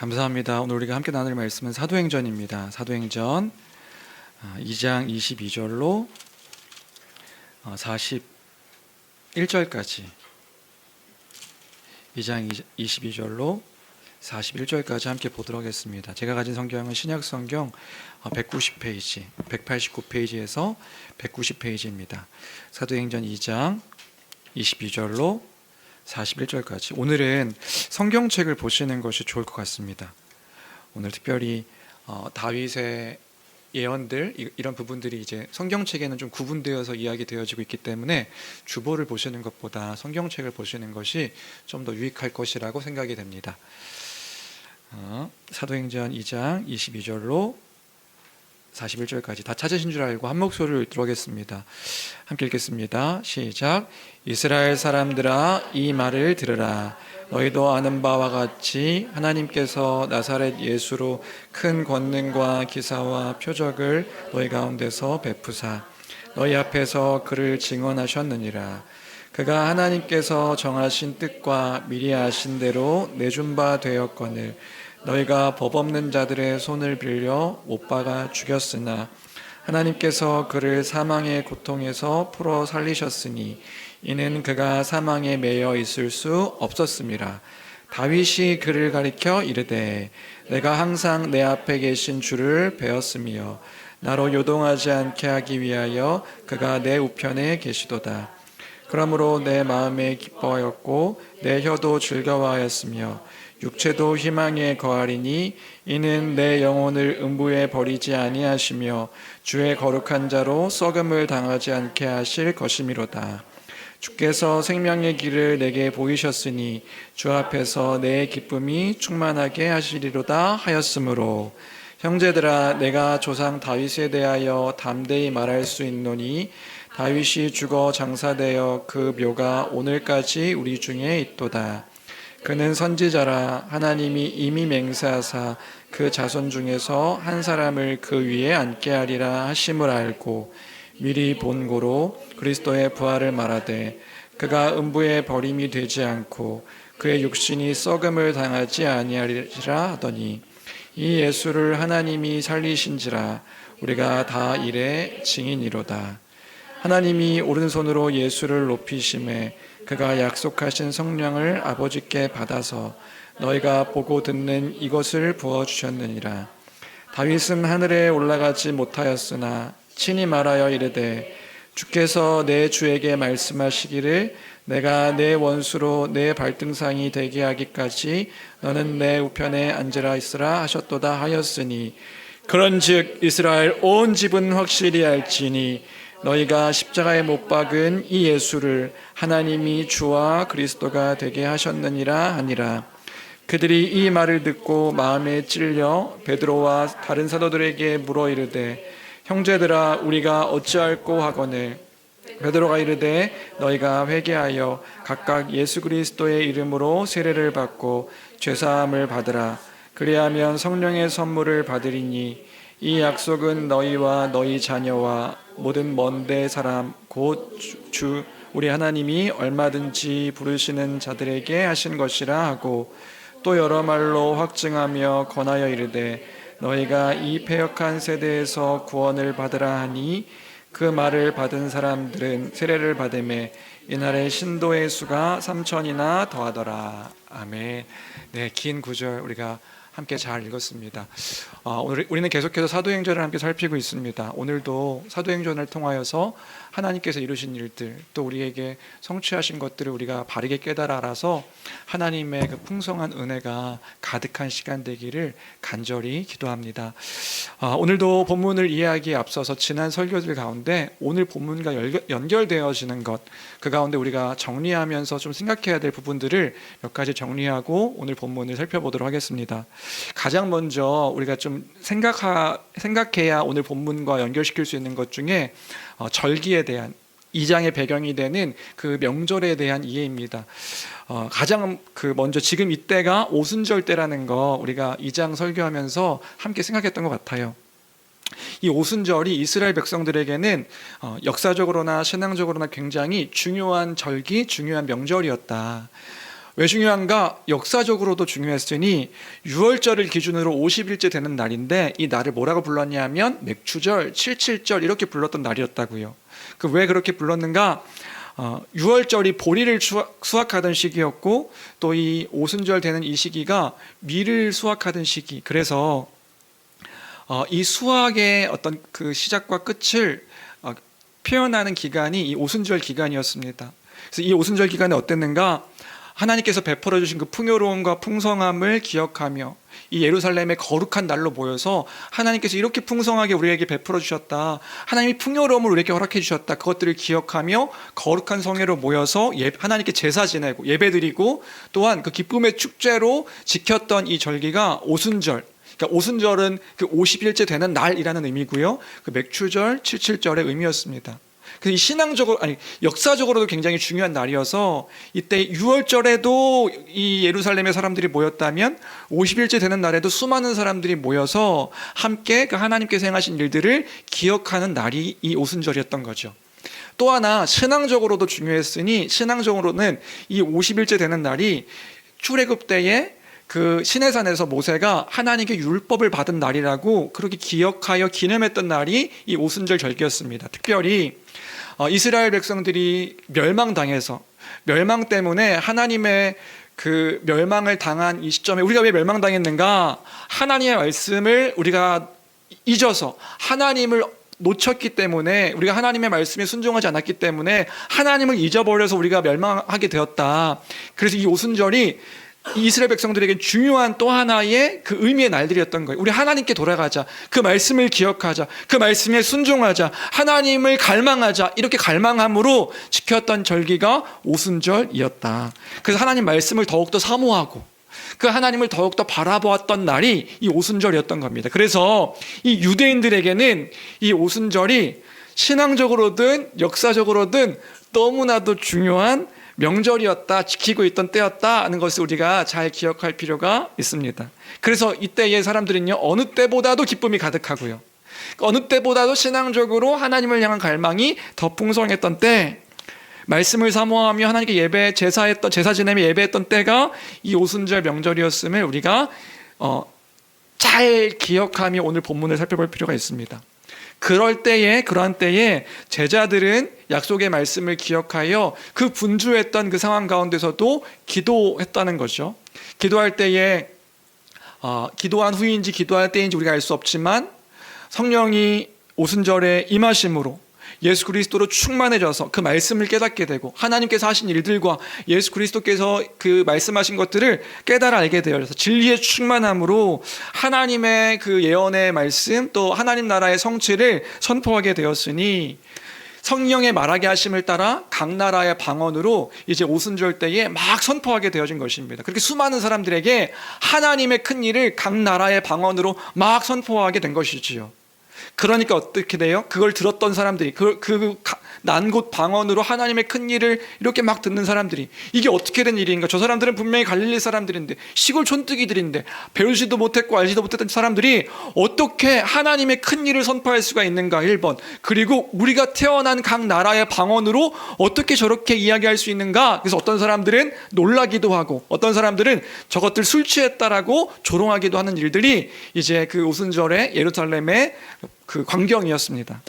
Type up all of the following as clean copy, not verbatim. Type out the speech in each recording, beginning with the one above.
감사합니다. 오늘 우리가 함께 나눌 말씀은 사도행전입니다. 사도행전 2장 22절로 41절까지 2장 22절로 41절까지 함께 보도록 하겠습니다. 제가 가진 성경은 신약 성경 190페이지, 189페이지에서 190페이지입니다. 사도행전 2장 22절로 41절까지. 오늘은 성경책을 보시는 것이 좋을 것 같습니다. 오늘 특별히 다윗의 예언들, 이런 부분들이 이제 성경책에는 좀 구분되어서 이야기되어지고 있기 때문에 주보를 보시는 것보다 성경책을 보시는 것이 좀 더 유익할 것이라고 생각이 됩니다. 사도행전 2장 22절로 41절까지 다 찾으신 줄 알고 한 목소리를 들어보겠습니다. 함께 읽겠습니다. 시작. 이스라엘 사람들아, 이 말을 들으라. 너희도 아는 바와 같이 하나님께서 나사렛 예수로 큰 권능과 기사와 표적을 너희 가운데서 베푸사 너희 앞에서 그를 증언하셨느니라. 그가 하나님께서 정하신 뜻과 미리 아신 대로 내준 바 되었거늘 너희가 법 없는 자들의 손을 빌려 못 박아 죽였으나 하나님께서 그를 사망의 고통에서 풀어 살리셨으니 이는 그가 사망에 매여 있을 수 없었음이라. 다윗이 그를 가리켜 이르되 내가 항상 내 앞에 계신 주를 배웠으며 나로 요동하지 않게 하기 위하여 그가 내 우편에 계시도다. 그러므로 내 마음에 기뻐하였고 내 혀도 즐거워하였으며 육체도 희망에 거하리니 이는 내 영혼을 음부에 버리지 아니하시며 주의 거룩한 자로 썩음을 당하지 않게 하실 것이미로다. 주께서 생명의 길을 내게 보이셨으니 주 앞에서 내 기쁨이 충만하게 하시리로다 하였으므로 형제들아, 내가 조상 다윗에 대하여 담대히 말할 수 있노니 다윗이 죽어 장사되어 그 묘가 오늘까지 우리 중에 있도다. 그는 선지자라. 하나님이 이미 맹세하사 그 자손 중에서 한 사람을 그 위에 앉게 하리라 하심을 알고 미리 본고로 그리스도의 부활을 말하되 그가 음부에 버림이 되지 않고 그의 육신이 썩음을 당하지 아니하리라 하더니 이 예수를 하나님이 살리신지라 우리가 다 이래 증인이로다. 하나님이 오른손으로 예수를 높이심에 그가 약속하신 성령을 아버지께 받아서 너희가 보고 듣는 이것을 부어주셨느니라. 다윗은 하늘에 올라가지 못하였으나 친히 말하여 이르되 주께서 내 주에게 말씀하시기를 내가 내 원수로 내 발등상이 되게 하기까지 너는 내 우편에 앉으라 있으라 하셨도다 하였으니 그런즉 이스라엘 온 집은 확실히 알지니 너희가 십자가에 못 박은 이 예수를 하나님이 주와 그리스도가 되게 하셨느니라 하니라. 그들이 이 말을 듣고 마음에 찔려 베드로와 다른 사도들에게 물어 이르되 형제들아, 우리가 어찌할꼬 하거늘 베드로가 이르되 너희가 회개하여 각각 예수 그리스도의 이름으로 세례를 받고 죄사함을 받으라. 그리하면 성령의 선물을 받으리니 이 약속은 너희와 너희 자녀와 모든 먼데 사람 곧 주 우리 하나님이 얼마든지 부르시는 자들에게 하신 것이라 하고 또 여러 말로 확증하며 권하여 이르되 너희가 이 패역한 세대에서 구원을 받으라 하니 그 말을 받은 사람들은 세례를 받음에 이날의 신도의 수가 3,000이나 더하더라. 아멘. 네, 긴 구절 우리가 함께 잘 읽었습니다. 오늘 우리는 계속해서 사도행전을 함께 살피고 있습니다. 오늘도 사도행전을 통하여서 하나님께서 이루신 일들, 또 우리에게 성취하신 것들을 우리가 바르게 깨달아 알아서 하나님의 그 풍성한 은혜가 가득한 시간 되기를 간절히 기도합니다. 오늘도 본문을 이해하기에 앞서서 지난 설교들 가운데 오늘 본문과 연결되어지는 것, 그 가운데 우리가 정리하면서 좀 생각해야 될 부분들을 몇 가지 정리하고 오늘 본문을 살펴보도록 하겠습니다. 가장 먼저 우리가 좀 생각해야 오늘 본문과 연결시킬 수 있는 것 중에 절기에 대한 2장의 배경이 되는 그 명절에 대한 이해입니다. 가장 먼저 지금 이때가 오순절 때라는 거 우리가 2장 설교하면서 함께 생각했던 것 같아요. 이 오순절이 이스라엘 백성들에게는 역사적으로나 신앙적으로나 굉장히 중요한 절기, 중요한 명절이었다. 왜 중요한가? 역사적으로도 중요했으니 유월절을 기준으로 50일째 되는 날인데 이 날을 뭐라고 불렀냐면 맥추절, 칠칠절 이렇게 불렀던 날이었다고요. 왜 그렇게 불렀는가? 유월절이 보리를 수확하던 시기였고 또 이 오순절 되는 이 시기가 밀을 수확하던 시기. 그래서 이 수확의 어떤 그 시작과 끝을 표현하는 기간이 이 오순절 기간이었습니다. 그래서 이 오순절 기간에 어땠는가? 하나님께서 베풀어 주신 그 풍요로움과 풍성함을 기억하며 이 예루살렘의 거룩한 날로 모여서 하나님께서 이렇게 풍성하게 우리에게 베풀어 주셨다, 하나님이 풍요로움을 우리에게 허락해 주셨다, 그것들을 기억하며 거룩한 성회로 모여서 하나님께 제사 지내고 예배드리고 또한 그 기쁨의 축제로 지켰던 이 절기가 오순절. 그러니까 오순절은 그 50일째 되는 날이라는 의미고요, 그 맥추절, 칠칠절의 의미였습니다. 그래서 이 신앙적으로, 역사적으로도 굉장히 중요한 날이어서 이때 6월절에도 이 예루살렘의 사람들이 모였다면 50일째 되는 날에도 수많은 사람들이 모여서 함께 그 하나님께서 행하신 일들을 기억하는 날이 이 오순절이었던 거죠. 또 하나 신앙적으로도 중요했으니 신앙적으로는 이 50일째 되는 날이 출애굽 때에 그 시내산에서 모세가 하나님께 율법을 받은 날이라고 그렇게 기억하여 기념했던 날이 이 오순절 절기였습니다. 특별히 이스라엘 백성들이 멸망당해서 멸망 때문에 하나님의 그 멸망을 당한 이 시점에 우리가 왜 멸망당했는가? 하나님의 말씀을 우리가 잊어서 하나님을 놓쳤기 때문에, 우리가 하나님의 말씀에 순종하지 않았기 때문에 하나님을 잊어버려서 우리가 멸망하게 되었다. 그래서 이 오순절이 이스라엘 백성들에게 중요한 또 하나의 그 의미의 날들이었던 거예요. 우리 하나님께 돌아가자, 그 말씀을 기억하자, 그 말씀에 순종하자, 하나님을 갈망하자, 이렇게 갈망함으로 지켰던 절기가 오순절이었다. 그래서 하나님 말씀을 더욱더 사모하고 그 하나님을 더욱더 바라보았던 날이 이 오순절이었던 겁니다. 그래서 이 유대인들에게는 이 오순절이 신앙적으로든 역사적으로든 너무나도 중요한 명절이었다, 지키고 있던 때였다 하는 것을 우리가 잘 기억할 필요가 있습니다. 그래서 이때의 사람들은요, 어느 때보다도 기쁨이 가득하고요, 어느 때보다도 신앙적으로 하나님을 향한 갈망이 더 풍성했던 때, 말씀을 사모하며 하나님께 제사 지내며 예배했던 때가 이 오순절 명절이었음을 우리가 잘 기억하며 오늘 본문을 살펴볼 필요가 있습니다. 그러한 때에 제자들은 약속의 말씀을 기억하여 그 분주했던 그 상황 가운데서도 기도했다는 거죠. 기도할 때에 기도한 후인지 기도할 때인지 우리가 알 수 없지만 성령이 오순절에 임하심으로 예수 그리스도로 충만해져서 그 말씀을 깨닫게 되고 하나님께서 하신 일들과 예수 그리스도께서 그 말씀하신 것들을 깨달아 알게 되어서 진리의 충만함으로 하나님의 그 예언의 말씀 또 하나님 나라의 성취를 선포하게 되었으니, 성령의 말하게 하심을 따라 각 나라의 방언으로 이제 오순절 때에 막 선포하게 되어진 것입니다. 그렇게 수많은 사람들에게 하나님의 큰 일을 각 나라의 방언으로 막 선포하게 된 것이지요. 그러니까 어떻게 돼요? 그걸 들었던 사람들이 난 곳 방언으로 하나님의 큰 일을 이렇게 막 듣는 사람들이, 이게 어떻게 된 일인가? 저 사람들은 분명히 갈릴리 사람들인데, 시골 촌뜨기들인데, 배우지도 못했고 알지도 못했던 사람들이 어떻게 하나님의 큰 일을 선포할 수가 있는가? 1번. 그리고 우리가 태어난 각 나라의 방언으로 어떻게 저렇게 이야기할 수 있는가? 그래서 어떤 사람들은 놀라기도 하고 어떤 사람들은 저것들 술 취했다라고 조롱하기도 하는 일들이 이제 그 오순절의 예루살렘의 그 광경이었습니다.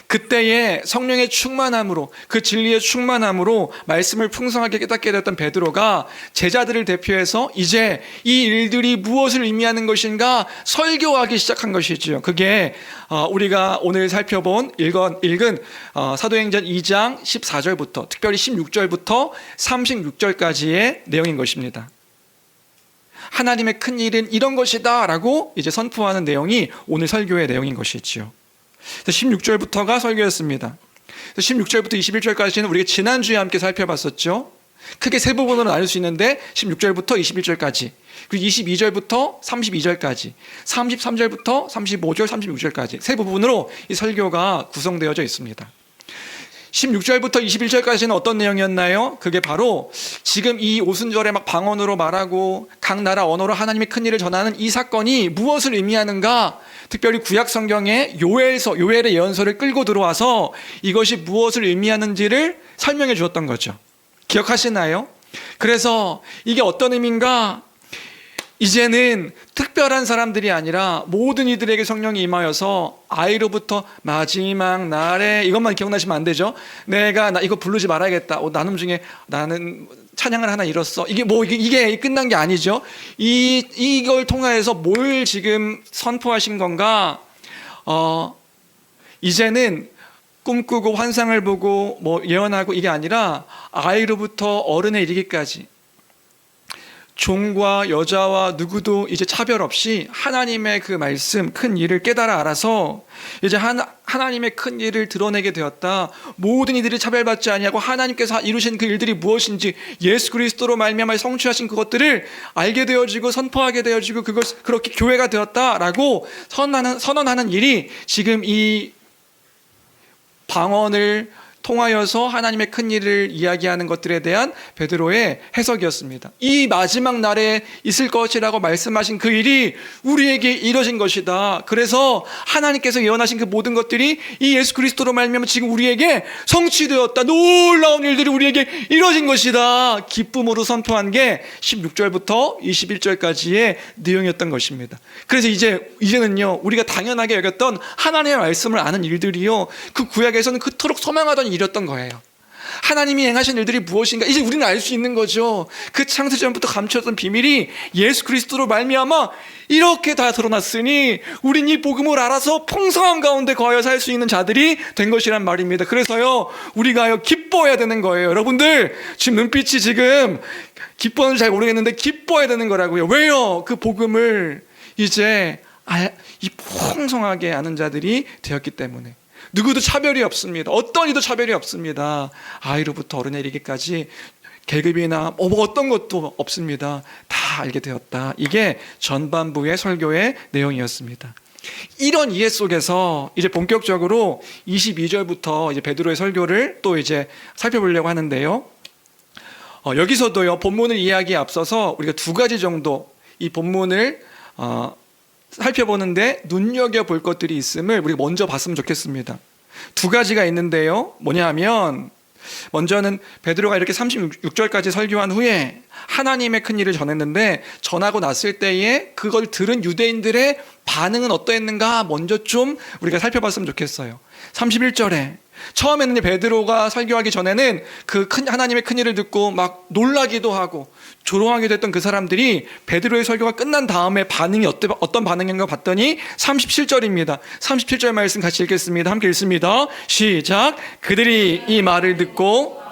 그때의 성령의 충만함으로, 그 진리의 충만함으로 말씀을 풍성하게 깨닫게 되었던 베드로가 제자들을 대표해서 이제 이 일들이 무엇을 의미하는 것인가 설교하기 시작한 것이지요. 그게 우리가 오늘 읽은 사도행전 2장 14절부터 특별히 16절부터 36절까지의 내용인 것입니다. 하나님의 큰 일은 이런 것이다 라고 이제 선포하는 내용이 오늘 설교의 내용인 것이지요. 16절부터가 설교였습니다. 16절부터 21절까지는 우리가 지난주에 함께 살펴봤었죠. 크게 세 부분으로 나눌 수 있는데 16절부터 21절까지, 그리고 22절부터 32절까지, 33절부터 35절, 36절까지 세 부분으로 이 설교가 구성되어져 있습니다. 16절부터 21절까지는 어떤 내용이었나요? 그게 바로 지금 이 오순절에 막 방언으로 말하고 각 나라 언어로 하나님의 큰 일을 전하는 이 사건이 무엇을 의미하는가, 특별히 구약 성경의 요엘의 예언서를 끌고 들어와서 이것이 무엇을 의미하는지를 설명해 주었던 거죠. 기억하시나요? 그래서 이게 어떤 의미인가? 이제는 특별한 사람들이 아니라 모든 이들에게 성령이 임하여서 아이로부터 마지막 날에, 이것만 기억나시면 안 되죠? 내가 나 이거 부르지 말아야겠다. 나눔 중에 나는 찬양을 하나 잃었어. 이게 끝난 게 아니죠. 이걸 통하여서 뭘 지금 선포하신 건가? 이제는 꿈꾸고 환상을 보고 예언하고 이게 아니라 아이로부터 어른에 이르기까지 종과 여자와 누구도 이제 차별 없이 하나님의 그 말씀, 큰 일을 깨달아 알아서 이제 하나님의 큰 일을 드러내게 되었다. 모든 이들이 차별받지 아니하고 하나님께서 이루신 그 일들이 무엇인지 예수 그리스도로 말미암아 성취하신 그것들을 알게 되어지고 선포하게 되어지고 그렇게 교회가 되었다라고 선언하는 일이 지금 이 방언을 통하여서 하나님의 큰 일을 이야기하는 것들에 대한 베드로의 해석이었습니다. 이 마지막 날에 있을 것이라고 말씀하신 그 일이 우리에게 이뤄진 것이다. 그래서 하나님께서 예언하신 그 모든 것들이 이 예수 그리스도로 말미암아 지금 우리에게 성취되었다. 놀라운 일들이 우리에게 이뤄진 것이다. 기쁨으로 선포한 게 16절부터 21절까지의 내용이었던 것입니다. 그래서 이제는요, 우리가 당연하게 여겼던 하나님의 말씀을 아는 일들이요, 그 구약에서는 그토록 소망하던 일이었던 거예요. 하나님이 행하신 일들이 무엇인가 이제 우리는 알 수 있는 거죠. 그 창세전부터 감추었던 비밀이 예수 그리스도로 말미암아 이렇게 다 드러났으니 우린 이 복음을 알아서 풍성함 가운데 거하여 살 수 있는 자들이 된 것이란 말입니다. 그래서요, 우리가 기뻐해야 되는 거예요. 여러분들 지금 눈빛이 지금 기뻐하는지 잘 모르겠는데 기뻐해야 되는 거라고요. 왜요? 그 복음을 이제 이 풍성하게 아는 자들이 되었기 때문에. 누구도 차별이 없습니다. 어떤 이도 차별이 없습니다. 아이로부터 어른에 이르기까지 계급이나 어떤 것도 없습니다. 다 알게 되었다. 이게 전반부의 설교의 내용이었습니다. 이런 이해 속에서 이제 본격적으로 22절부터 이제 베드로의 설교를 또 이제 살펴보려고 하는데요. 여기서도요, 본문을 이해하기에 앞서서 우리가 두 가지 정도 이 본문을 살펴보는데 눈여겨볼 것들이 있음을 우리가 먼저 봤으면 좋겠습니다. 두 가지가 있는데요, 뭐냐 하면 먼저는 베드로가 이렇게 36절까지 설교한 후에 하나님의 큰 일을 전했는데 전하고 났을 때에 그걸 들은 유대인들의 반응은 어떠했는가 먼저 좀 우리가 살펴봤으면 좋겠어요. 31절에 처음에는 베드로가 설교하기 전에는 그 하나님의 큰 일을 듣고 막 놀라기도 하고 조롱하기도 했던 그 사람들이 베드로의 설교가 끝난 다음에 반응이 어떤 반응인가 봤더니 37절입니다. 37절 말씀 같이 읽겠습니다. 함께 읽습니다. 시작. 그들이 이 말을 듣고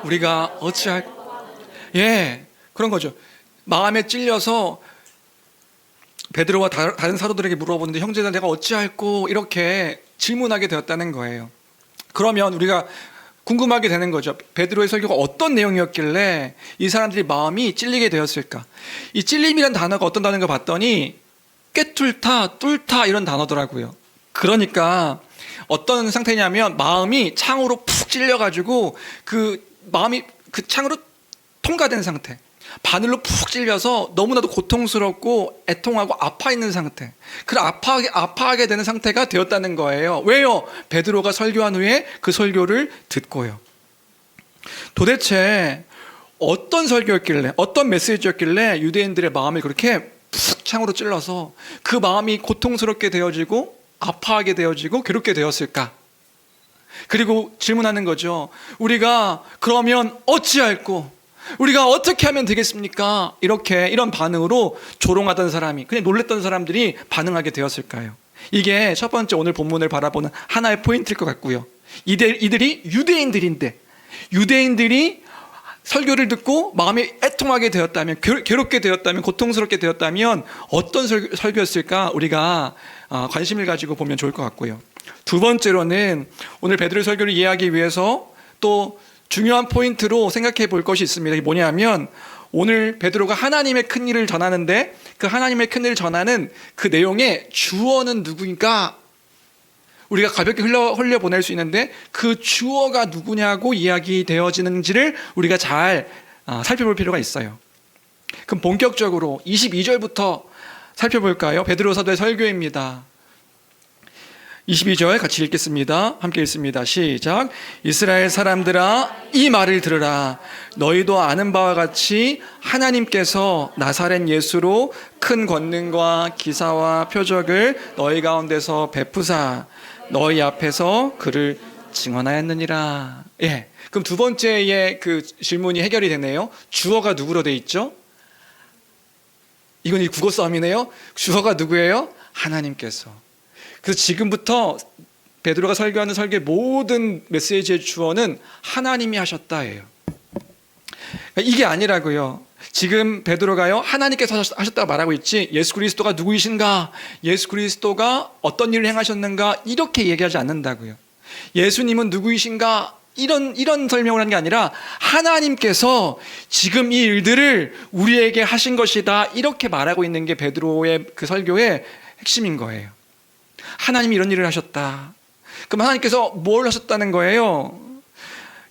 우리가 어찌할 그런 거죠. 마음에 찔려서 베드로와 다른 사도들에게 물어보는데 형제들 내가 어찌할꼬 이렇게 질문하게 되었다는 거예요. 그러면 우리가 궁금하게 되는 거죠. 베드로의 설교가 어떤 내용이었길래 이 사람들이 마음이 찔리게 되었을까? 이 찔림이란 단어가 어떤 단어인가 봤더니 꿰뚫다, 뚫다 이런 단어더라고요. 그러니까 어떤 상태냐면 마음이 창으로 푹 찔려가지고 그 마음이 그 창으로 통과된 상태. 바늘로 푹 찔려서 너무나도 고통스럽고 애통하고 아파 있는 상태. 그 아파하게 되는 상태가 되었다는 거예요. 왜요? 베드로가 설교한 후에 그 설교를 듣고요. 도대체 어떤 설교였길래, 어떤 메시지였길래 유대인들의 마음을 그렇게 푹 창으로 찔러서 그 마음이 고통스럽게 되어지고 아파하게 되어지고 괴롭게 되었을까? 그리고 질문하는 거죠. 우리가 그러면 어찌할꼬? 우리가 어떻게 하면 되겠습니까? 이런 반응으로 조롱하던 사람이, 그냥 놀랬던 사람들이 반응하게 되었을까요? 이게 첫 번째 오늘 본문을 바라보는 하나의 포인트일 것 같고요. 이들이 유대인들인데 유대인들이 설교를 듣고 마음이 애통하게 되었다면, 괴롭게 되었다면, 고통스럽게 되었다면 어떤 설교였을까? 우리가 관심을 가지고 보면 좋을 것 같고요. 두 번째로는 오늘 베드로의 설교를 이해하기 위해서 또 중요한 포인트로 생각해 볼 것이 있습니다. 이게 뭐냐면 오늘 베드로가 하나님의 큰 일을 전하는데 그 하나님의 큰 일을 전하는 그 내용의 주어는 누구인가? 우리가 가볍게 흘려보낼 수 있는데 그 주어가 누구냐고 이야기되어지는지를 우리가 잘 살펴볼 필요가 있어요. 그럼 본격적으로 22절부터 살펴볼까요? 베드로 사도의 설교입니다. 22절 같이 읽겠습니다. 함께 읽습니다. 시작. 이스라엘 사람들아 이 말을 들으라. 너희도 아는 바와 같이 하나님께서 나사렛 예수로 큰 권능과 기사와 표적을 너희 가운데서 베푸사 너희 앞에서 그를 증언하였느니라. 예. 그럼 두 번째의 그 질문이 해결이 되네요. 주어가 누구로 돼 있죠? 이건 이 국어 싸움이네요. 주어가 누구예요? 하나님께서. 그래서 지금부터 베드로가 설교하는 설교의 모든 메시지의 주어는 하나님이 하셨다예요. 이게 아니라고요. 지금 베드로가요, 하나님께서 하셨다고 말하고 있지, 예수 그리스도가 누구이신가, 예수 그리스도가 어떤 일을 행하셨는가, 이렇게 얘기하지 않는다고요. 예수님은 누구이신가, 이런 설명을 하는 게 아니라 하나님께서 지금 이 일들을 우리에게 하신 것이다, 이렇게 말하고 있는 게 베드로의 그 설교의 핵심인 거예요. 하나님이 이런 일을 하셨다. 그럼 하나님께서 뭘 하셨다는 거예요?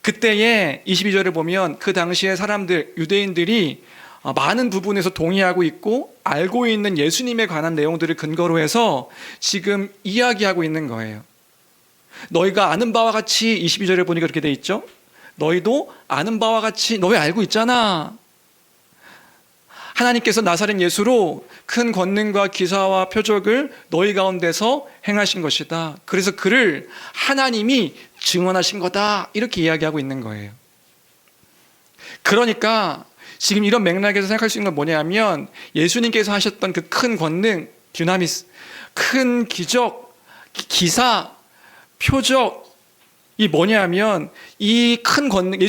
그때의 22절을 보면 그 당시의 사람들, 유대인들이 많은 부분에서 동의하고 있고 알고 있는 예수님에 관한 내용들을 근거로 해서 지금 이야기하고 있는 거예요. 너희가 아는 바와 같이, 22절에 보니까 그렇게 돼 있죠. 너희도 아는 바와 같이, 너희 알고 있잖아. 하나님께서 나사렛 예수로 큰 권능과 기사와 표적을 너희 가운데서 행하신 것이다. 그래서 그를 하나님이 증언하신 거다, 이렇게 이야기하고 있는 거예요. 그러니까 지금 이런 맥락에서 생각할 수 있는 건 뭐냐면, 예수님께서 하셨던 그 큰 권능, 듀나미스, 큰 기적, 기사, 표적이 뭐냐면, 이 큰 권능,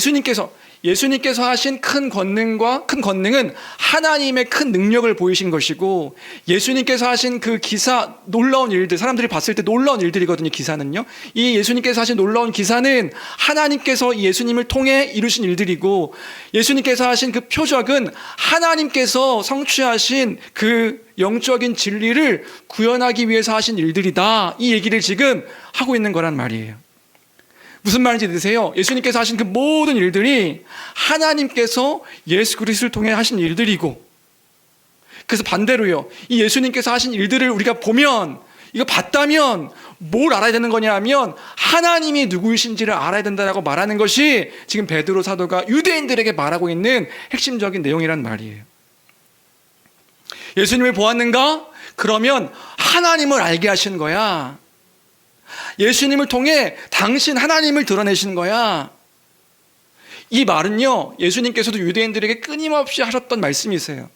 예수님께서 하신 큰 권능은 하나님의 큰 능력을 보이신 것이고, 예수님께서 하신 그 기사, 놀라운 일들, 사람들이 봤을 때 놀라운 일들이거든요. 기사는요, 이 예수님께서 하신 놀라운 기사는 하나님께서 예수님을 통해 이루신 일들이고, 예수님께서 하신 그 표적은 하나님께서 성취하신 그 영적인 진리를 구현하기 위해서 하신 일들이다, 이 얘기를 지금 하고 있는 거란 말이에요. 무슨 말인지 드세요? 예수님께서 하신 그 모든 일들이 하나님께서 예수 그리스도를 통해 하신 일들이고, 그래서 반대로요, 이 예수님께서 하신 일들을 우리가 보면, 이거 봤다면 뭘 알아야 되는 거냐 하면 하나님이 누구이신지를 알아야 된다라고 말하는 것이 지금 베드로 사도가 유대인들에게 말하고 있는 핵심적인 내용이란 말이에요. 예수님을 보았는가? 그러면 하나님을 알게 하신 거야. 예수님을 통해 당신 하나님을 드러내신 거야. 이 말은요, 예수님께서도 유대인들에게 끊임없이 하셨던 말씀이세요.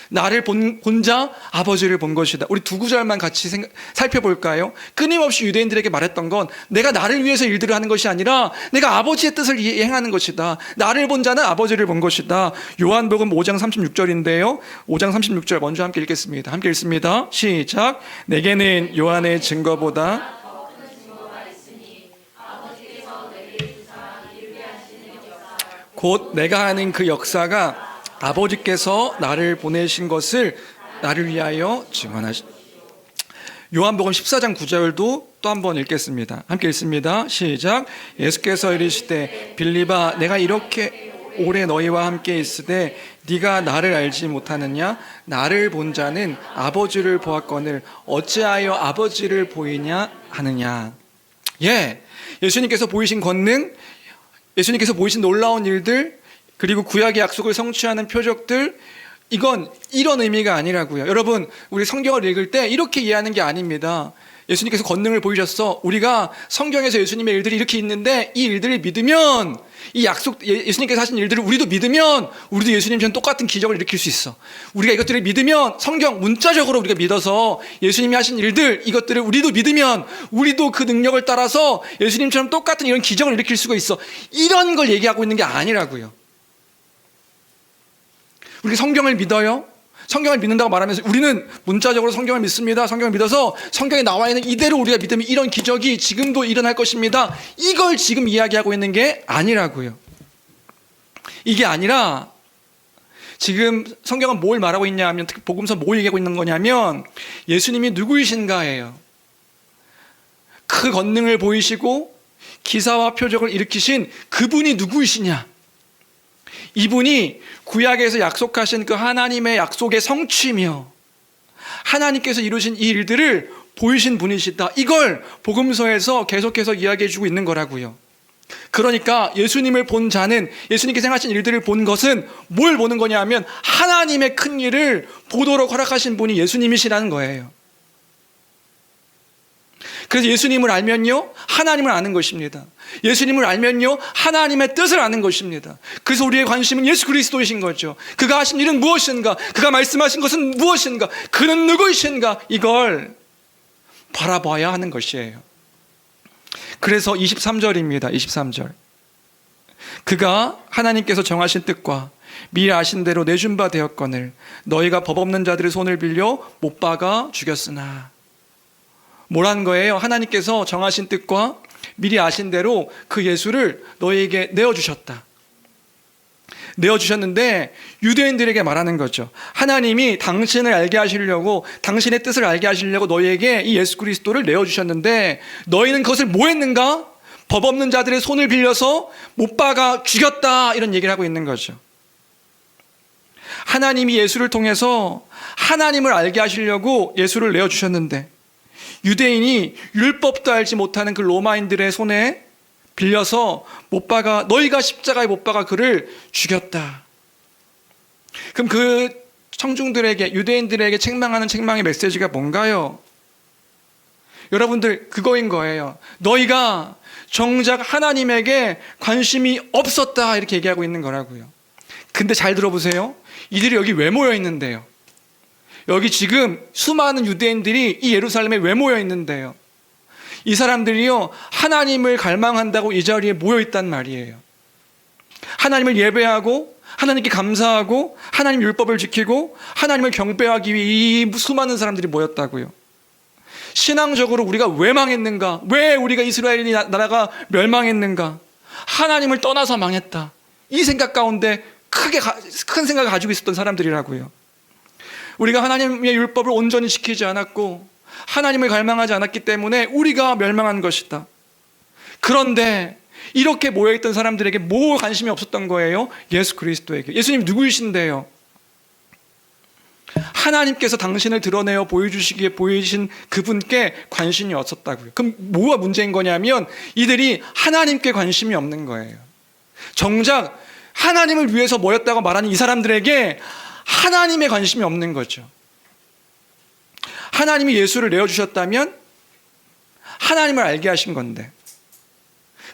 나를 본 자 아버지를 본 것이다. 우리 두 구절만 같이 살펴볼까요? 끊임없이 유대인들에게 말했던 건 내가 나를 위해서 일들을 하는 것이 아니라 내가 아버지의 뜻을 행하는 것이다. 나를 본 자는 아버지를 본 것이다. 요한복음 5장 36절인데요. 5장 36절 먼저 함께 읽겠습니다. 함께 읽습니다. 시작. 내게는 요한의 증거보다 곧 내가 하는 그 역사가 아버지께서 나를 보내신 것을 나를 위하여 증언하시. 요한복음 14장 9절도 또 한번 읽겠습니다. 함께 읽습니다. 시작. 예수께서 이르시되 빌립아, 내가 이렇게 오래 너희와 함께 있으되 네가 나를 알지 못하느냐? 나를 본 자는 아버지를 보았거늘 어찌하여 아버지를 보이냐 하느냐. 예, 예수님께서 보이신 권능, 예수님께서 보이신 놀라운 일들, 그리고 구약의 약속을 성취하는 표적들, 이건 이런 의미가 아니라고요. 여러분, 우리 성경을 읽을 때 이렇게 이해하는 게 아닙니다. 예수님께서 권능을 보이셨어. 우리가 성경에서 예수님의 일들이 이렇게 있는데 이 일들을 믿으면, 이 약속, 예수님께서 하신 일들을 우리도 믿으면 우리도 예수님처럼 똑같은 기적을 일으킬 수 있어. 우리가 이것들을 믿으면, 성경 문자적으로 우리가 믿어서 예수님이 하신 일들, 이것들을 우리도 믿으면 우리도 그 능력을 따라서 예수님처럼 똑같은 이런 기적을 일으킬 수가 있어. 이런 걸 얘기하고 있는 게 아니라고요. 우리가 성경을 믿어요? 성경을 믿는다고 말하면서 우리는 문자적으로 성경을 믿습니다. 성경을 믿어서 성경에 나와 있는 이대로 우리가 믿으면 이런 기적이 지금도 일어날 것입니다. 이걸 지금 이야기하고 있는 게 아니라고요. 이게 아니라 지금 성경은 뭘 말하고 있냐 하면, 특히 복음서 뭘 얘기하고 있는 거냐면 예수님이 누구이신가예요. 그 권능을 보이시고 기사와 표적을 일으키신 그분이 누구이시냐. 이분이 구약에서 약속하신 그 하나님의 약속의 성취며 하나님께서 이루신 이 일들을 보이신 분이시다. 이걸 복음서에서 계속해서 이야기해 주고 있는 거라고요. 그러니까 예수님을 본 자는, 예수님께서 행하신 일들을 본 것은 뭘 보는 거냐 하면 하나님의 큰 일을 보도록 허락하신 분이 예수님이시라는 거예요. 그래서 예수님을 알면요, 하나님을 아는 것입니다. 예수님을 알면요, 하나님의 뜻을 아는 것입니다. 그래서 우리의 관심은 예수 그리스도이신 거죠. 그가 하신 일은 무엇인가? 그가 말씀하신 것은 무엇인가? 그는 누구이신가? 이걸 바라봐야 하는 것이에요. 그래서 23절입니다. 23절. 그가 하나님께서 정하신 뜻과 미리 아신 대로 내준 바 되었거늘 너희가 법 없는 자들의 손을 빌려 못 박아 죽였으나. 뭐라는 거예요? 하나님께서 정하신 뜻과 미리 아신 대로 그 예수를 너희에게 내어주셨다. 내어주셨는데 유대인들에게 말하는 거죠. 하나님이 당신을 알게 하시려고, 당신의 뜻을 알게 하시려고 너희에게 이 예수 그리스도를 내어주셨는데 너희는 그것을 뭐 했는가? 법 없는 자들의 손을 빌려서 못 박아 죽였다. 이런 얘기를 하고 있는 거죠. 하나님이 예수를 통해서 하나님을 알게 하시려고 예수를 내어주셨는데 유대인이 율법도 알지 못하는 그 로마인들의 손에 빌려서 못 박아, 너희가 십자가에 못 박아 그를 죽였다. 그럼 그 청중들에게, 유대인들에게 책망하는 책망의 메시지가 뭔가요? 여러분들, 그거인 거예요. 너희가 정작 하나님에게 관심이 없었다, 이렇게 얘기하고 있는 거라고요. 근데 잘 들어보세요. 이들이 여기 왜 모여 있는데요? 여기 지금 수많은 유대인들이 이 예루살렘에 왜 모여 있는데요? 이 사람들이요, 하나님을 갈망한다고 이 자리에 모여 있단 말이에요. 하나님을 예배하고 하나님께 감사하고 하나님 율법을 지키고 하나님을 경배하기 위해 이 수많은 사람들이 모였다고요. 신앙적으로 우리가 왜 망했는가? 왜 우리가 이스라엘 나라가 멸망했는가? 하나님을 떠나서 망했다. 이 생각 가운데 큰 생각을 가지고 있었던 사람들이라고요. 우리가 하나님의 율법을 온전히 지키지 않았고 하나님을 갈망하지 않았기 때문에 우리가 멸망한 것이다. 그런데 이렇게 모여있던 사람들에게 뭐 관심이 없었던 거예요? 예수 그리스도에게. 예수님 누구이신데요? 하나님께서 당신을 드러내어 보여주시기에 보이신 그분께 관심이 없었다고요. 그럼 뭐가 문제인 거냐면 이들이 하나님께 관심이 없는 거예요. 정작 하나님을 위해서 모였다고 말하는 이 사람들에게 하나님의 관심이 없는 거죠. 하나님이 예수를 내어주셨다면 하나님을 알게 하신 건데,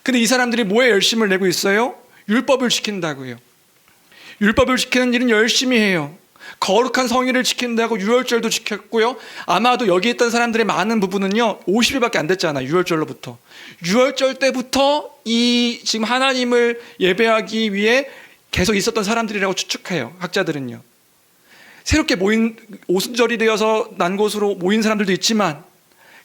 근데 이 사람들이 뭐에 열심을 내고 있어요? 율법을 지킨다고요. 율법을 지키는 일은 열심히 해요. 거룩한 성의를 지킨다고 유월절도 지켰고요. 아마도 여기 있던 사람들의 많은 부분은요 50일밖에 안 됐잖아요. 유월절로부터. 유월절 때부터 이 지금 하나님을 예배하기 위해 계속 있었던 사람들이라고 추측해요. 학자들은요. 새롭게 모인, 오순절이 되어서 난 곳으로 모인 사람들도 있지만,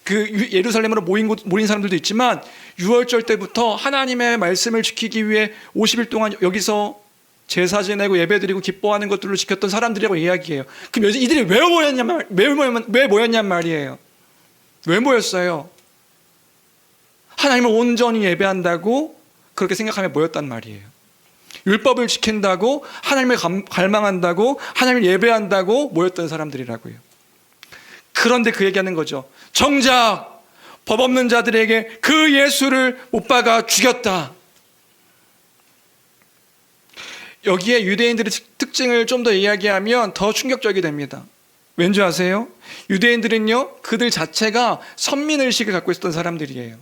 그 예루살렘으로 모인 사람들도 있지만, 유월절 때부터 하나님의 말씀을 지키기 위해 50일 동안 여기서 제사 지내고 예배드리고 기뻐하는 것들로 지켰던 사람들이라고 이야기해요. 그럼 이들이 왜 모였냔 말이에요. 왜 모였어요? 하나님을 온전히 예배한다고 그렇게 생각하며 모였단 말이에요. 율법을 지킨다고, 하나님을 갈망한다고, 하나님을 예배한다고 모였던 사람들이라고요. 그런데 그 얘기하는 거죠. 정작 법 없는 자들에게 그 예수를 못 박아 죽였다. 여기에 유대인들의 특징을 좀 더 이야기하면 더 충격적이 됩니다. 왠지 아세요? 유대인들은요, 그들 자체가 선민의식을 갖고 있었던 사람들이에요.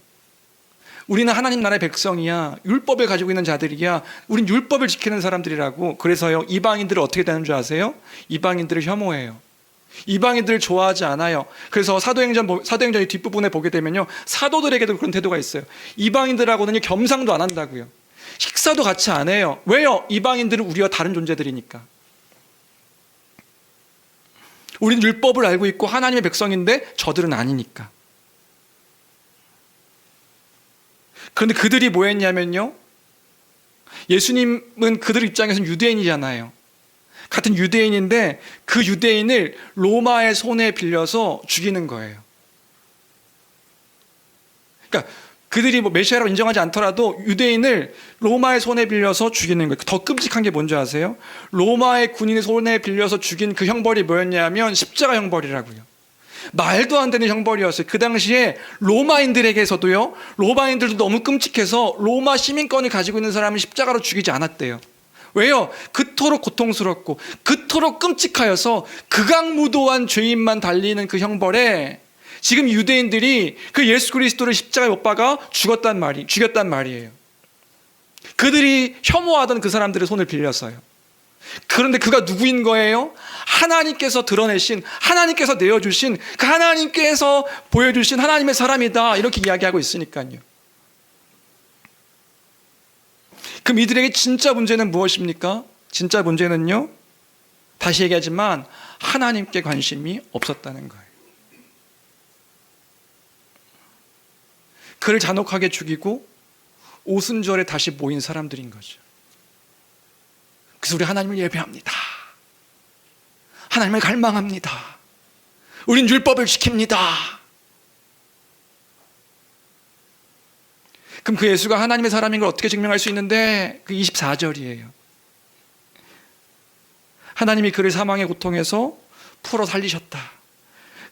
우리는 하나님 나라의 백성이야, 율법을 가지고 있는 자들이야, 우린 율법을 지키는 사람들이라고. 그래서요, 이방인들을 어떻게 되는 줄 아세요? 이방인들을 혐오해요. 이방인들을 좋아하지 않아요. 그래서 사도행전의 뒷부분에 보게 되면요, 사도들에게도 그런 태도가 있어요. 이방인들하고는 겸상도 안 한다고요. 식사도 같이 안 해요. 왜요? 이방인들은 우리와 다른 존재들이니까. 우린 율법을 알고 있고 하나님의 백성인데 저들은 아니니까. 그런데 그들이 뭐 했냐면요, 예수님은 그들 입장에서는 유대인이잖아요. 같은 유대인인데 그 유대인을 로마의 손에 빌려서 죽이는 거예요. 그러니까 그들이 뭐 메시아라고 인정하지 않더라도 유대인을 로마의 손에 빌려서 죽이는 거예요. 더 끔찍한 게 뭔지 아세요? 로마의 군인의 손에 빌려서 죽인 그 형벌이 뭐였냐면 십자가 형벌이라고요. 말도 안 되는 형벌이었어요. 그 당시에 로마인들에게서도요, 로마인들도 너무 끔찍해서 로마 시민권을 가지고 있는 사람은 십자가로 죽이지 않았대요. 왜요? 그토록 고통스럽고 그토록 끔찍하여서 극악무도한 죄인만 달리는 그 형벌에 지금 유대인들이 그 예수 그리스도를 십자가에 못 박아 죽였단 말이에요. 그들이 혐오하던 그 사람들의 손을 빌렸어요. 그런데 그가 누구인 거예요? 하나님께서 드러내신, 하나님께서 내어주신, 그 하나님께서 보여주신 하나님의 사람이다, 이렇게 이야기하고 있으니까요. 그럼 이들에게 진짜 문제는 무엇입니까? 진짜 문제는요, 다시 얘기하지만 하나님께 관심이 없었다는 거예요. 그를 잔혹하게 죽이고 오순절에 다시 모인 사람들인 거죠. 그래서 우리 하나님을 예배합니다. 하나님을 갈망합니다. 우린 율법을 지킵니다. 그럼 그 예수가 하나님의 사람인 걸 어떻게 증명할 수 있는데, 그 24절이에요. 하나님이 그를 사망의 고통에서 풀어 살리셨다.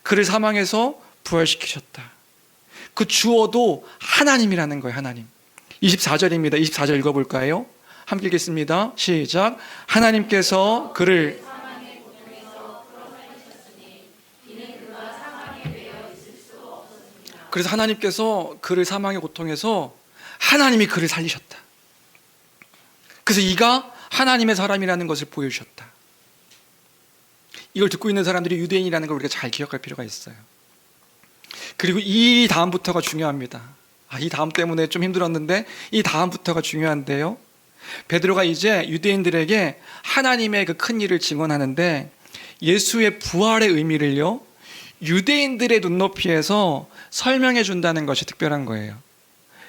그를 사망에서 부활시키셨다. 그 주어도 하나님이라는 거예요. 하나님. 24절입니다. 24절 읽어볼까요? 함께 읽겠습니다. 시작. 하나님께서 그를 그래서 하나님께서 그를 사망의 고통에서 하나님이 그를 살리셨다. 그래서 이가 하나님의 사람이라는 것을 보여주셨다. 이걸 듣고 있는 사람들이 유대인이라는 걸 우리가 잘 기억할 필요가 있어요. 그리고 이 다음부터가 중요합니다. 이 다음 때문에 좀 힘들었는데 이 다음부터가 중요한데요, 베드로가 이제 유대인들에게 하나님의 그 큰 일을 증언하는데 예수의 부활의 의미를요, 유대인들의 눈높이에서 설명해 준다는 것이 특별한 거예요.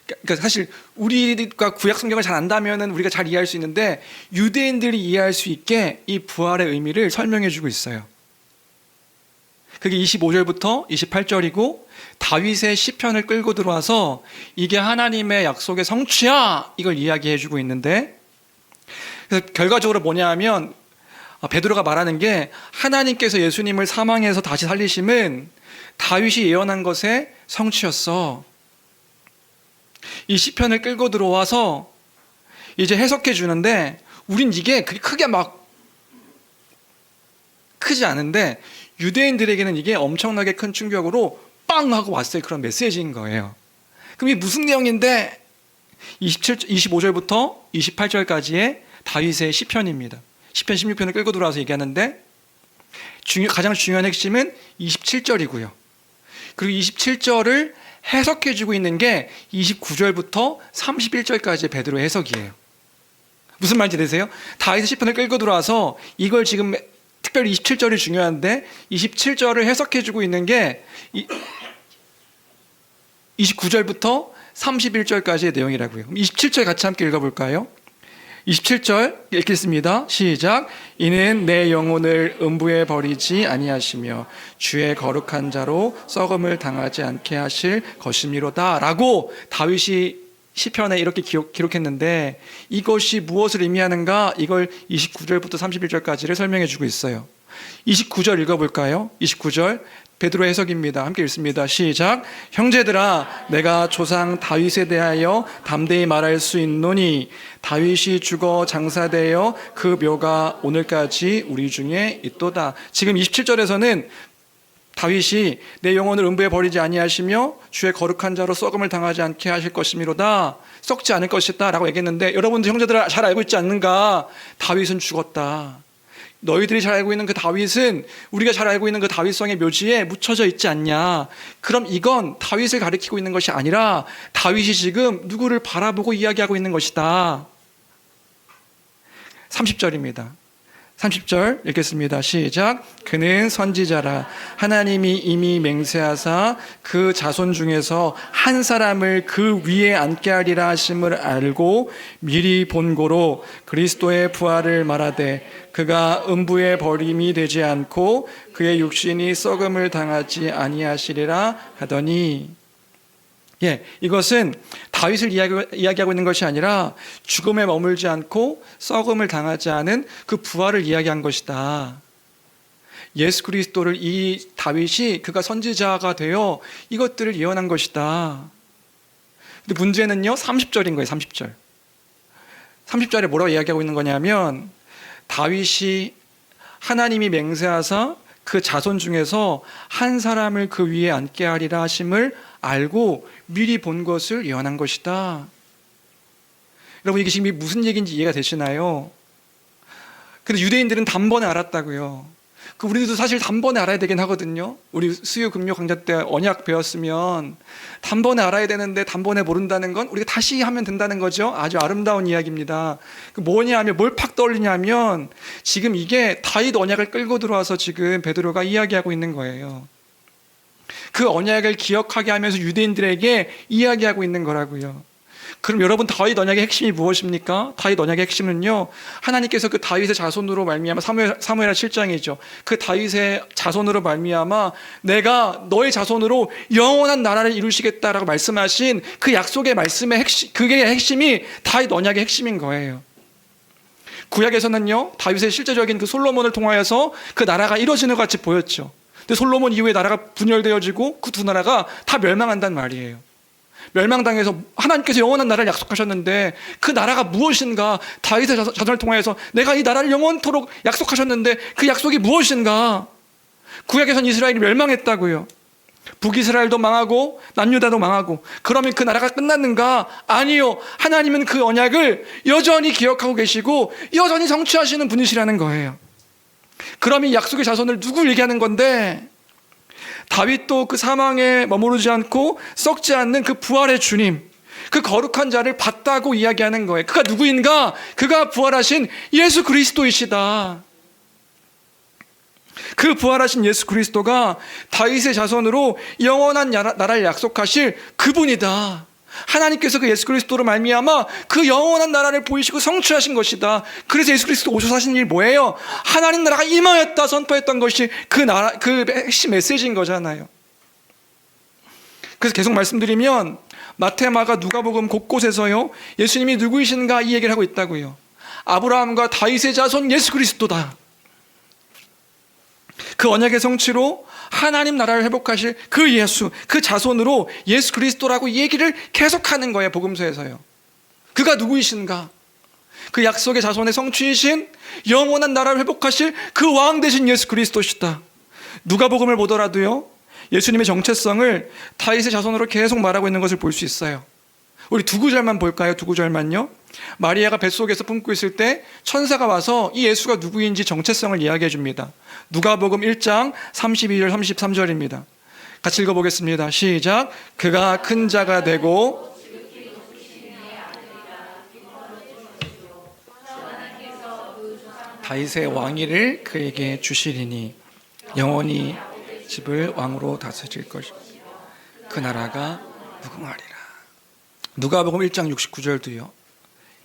그러니까 사실 우리가 구약 성경을 잘 안다면 우리가 잘 이해할 수 있는데, 유대인들이 이해할 수 있게 이 부활의 의미를 설명해 주고 있어요. 그게 25절부터 28절이고 다윗의 시편을 끌고 들어와서 이게 하나님의 약속의 성취야, 이걸 이야기해 주고 있는데, 그래서 결과적으로 뭐냐 하면 베드로가 말하는 게, 하나님께서 예수님을 사망해서 다시 살리심은 다윗이 예언한 것의 성취였어. 이 시편을 끌고 들어와서 이제 해석해 주는데, 우린 이게 그렇게 크게 막 크지 않은데 유대인들에게는 이게 엄청나게 큰 충격으로 빵 하고 왔어요. 그런 메시지인 거예요. 그럼 이게 무슨 내용인데, 25절부터 28절까지의 다윗의 시편입니다. 시편 16편을 끌고 들어와서 얘기하는데, 가장 중요한 핵심은 27절이고요. 그리고 27절을 해석해주고 있는 게 29절부터 31절까지의 베드로의 해석이에요. 무슨 말인지 되세요? 다윗의 시편을 끌고 들어와서 이걸 지금 특별히 27절이 중요한데 27절을 해석해주고 있는 게 29절부터 31절까지의 내용이라고요. 27절 같이 함께 읽어볼까요? 27절 읽겠습니다. 시작. 이는 내 영혼을 음부에 버리지 아니하시며 주의 거룩한 자로 썩음을 당하지 않게 하실 것이미로다, 라고 다윗이 시편에 이렇게 기록했는데, 이것이 무엇을 의미하는가, 이걸 29절부터 31절까지를 설명해 주고 있어요. 29절 읽어볼까요? 29절 베드로 해석입니다. 함께 읽습니다. 시작. 형제들아, 내가 조상 다윗에 대하여 담대히 말할 수 있노니 다윗이 죽어 장사되어 그 묘가 오늘까지 우리 중에 있도다. 지금 27절에서는 다윗이 내 영혼을 음부에 버리지 아니하시며 주의 거룩한 자로 썩음을 당하지 않게 하실 것이미로다, 썩지 않을 것이다 라고 얘기했는데, 여러분들 형제들 잘 알고 있지 않는가? 다윗은 죽었다. 너희들이 잘 알고 있는 그 다윗은 우리가 잘 알고 있는 그 다윗성의 묘지에 묻혀져 있지 않냐. 그럼 이건 다윗을 가리키고 있는 것이 아니라 다윗이 지금 누구를 바라보고 이야기하고 있는 것이다. 30절입니다. 30절 읽겠습니다. 시작. 그는 선지자라 하나님이 이미 맹세하사 그 자손 중에서 한 사람을 그 위에 앉게 하리라 하심을 알고 미리 본고로 그리스도의 부활을 말하되 그가 음부에 버림이 되지 않고 그의 육신이 썩음을 당하지 아니하시리라 하더니, 이것은 다윗을 이야기하고 있는 것이 아니라 죽음에 머물지 않고 썩음을 당하지 않은 그 부활을 이야기한 것이다. 예수 그리스도를 이 다윗이 그가 선지자가 되어 이것들을 예언한 것이다. 근데 문제는요 30절인 거예요. 30절. 30절에 뭐라고 이야기하고 있는 거냐면 다윗이 하나님이 맹세하사 그 자손 중에서 한 사람을 그 위에 앉게 하리라 하심을 알고 미리 본 것을 예언한 것이다. 여러분 이게 지금 무슨 얘기인지 이해가 되시나요? 근데 유대인들은 단번에 알았다고요. 우리도 사실 단번에 알아야 되긴 하거든요. 우리 수요 금요 강좌 때 언약 배웠으면 단번에 알아야 되는데 단번에 모른다는 건 우리가 다시 하면 된다는 거죠. 아주 아름다운 이야기입니다. 뭐냐면 뭘 팍 떠올리냐면 지금 이게 다윗 언약을 끌고 들어와서 지금 베드로가 이야기하고 있는 거예요. 그 언약을 기억하게 하면서 유대인들에게 이야기하고 있는 거라고요. 그럼 여러분 다윗 언약의 핵심이 무엇입니까? 다윗 언약의 핵심은요 하나님께서 그 다윗의 자손으로 말미암아 사무엘하 7장이죠. 그 다윗의 자손으로 말미암아 내가 너의 자손으로 영원한 나라를 이루시겠다라고 말씀하신 그 약속의 말씀의 핵심, 그게 핵심이 다윗 언약의 핵심인 거예요. 구약에서는요 다윗의 실제적인 그 솔로몬을 통하여서 그 나라가 이루어지는 것 같이 보였죠. 근데 솔로몬 이후에 나라가 분열되어지고 그 두 나라가 다 멸망한단 말이에요. 멸망당해서 하나님께서 영원한 나라를 약속하셨는데 그 나라가 무엇인가? 다윗의 자손을 통하여서 내가 이 나라를 영원토록 약속하셨는데 그 약속이 무엇인가? 구약에서는 이스라엘이 멸망했다고요. 북이스라엘도 망하고 남유다도 망하고 그러면 그 나라가 끝났는가? 아니요. 하나님은 그 언약을 여전히 기억하고 계시고 여전히 성취하시는 분이시라는 거예요. 그럼 이 약속의 자손을 누구 얘기하는 건데 다윗도 그 사망에 머무르지 않고 썩지 않는 그 부활의 주님, 그 거룩한 자를 봤다고 이야기하는 거예요. 그가 누구인가? 그가 부활하신 예수 그리스도이시다. 그 부활하신 예수 그리스도가 다윗의 자손으로 영원한 나라를 약속하실 그분이다. 하나님께서 그 예수 그리스도로 말미암아 그 영원한 나라를 보이시고 성취하신 것이다. 그래서 예수 그리스도 오셔서 하신 일이 뭐예요? 하나님 나라가 임하였다 선포했던 것이 그 나라, 그 핵심 메시지인 거잖아요. 그래서 계속 말씀드리면 마태, 마가, 누가복음 곳곳에서요 예수님이 누구이신가 이 얘기를 하고 있다고요. 아브라함과 다윗의 자손 예수 그리스도다. 그 언약의 성취로 하나님 나라를 회복하실 그 예수, 그 자손으로 예수 그리스도라고 얘기를 계속하는 거예요. 복음서에서요. 그가 누구이신가? 그 약속의 자손의 성취이신 영원한 나라를 회복하실 그 왕 되신 예수 그리스도시다. 누가복음을 보더라도요 예수님의 정체성을 다윗의 자손으로 계속 말하고 있는 것을 볼 수 있어요. 우리 두 구절만 볼까요? 두 구절만요. 마리아가 뱃속에서 품고 있을 때 천사가 와서 이 예수가 누구인지 정체성을 이야기해 줍니다. 누가복음 1장 32절 33절입니다. 같이 읽어보겠습니다. 시작. 그가 큰 자가 되고 다윗의 왕위를 그에게 주시리니 영원히 집을 왕으로 다스릴 것이고 그 나라가 무궁하리라. 누가복음 1장 69절도요.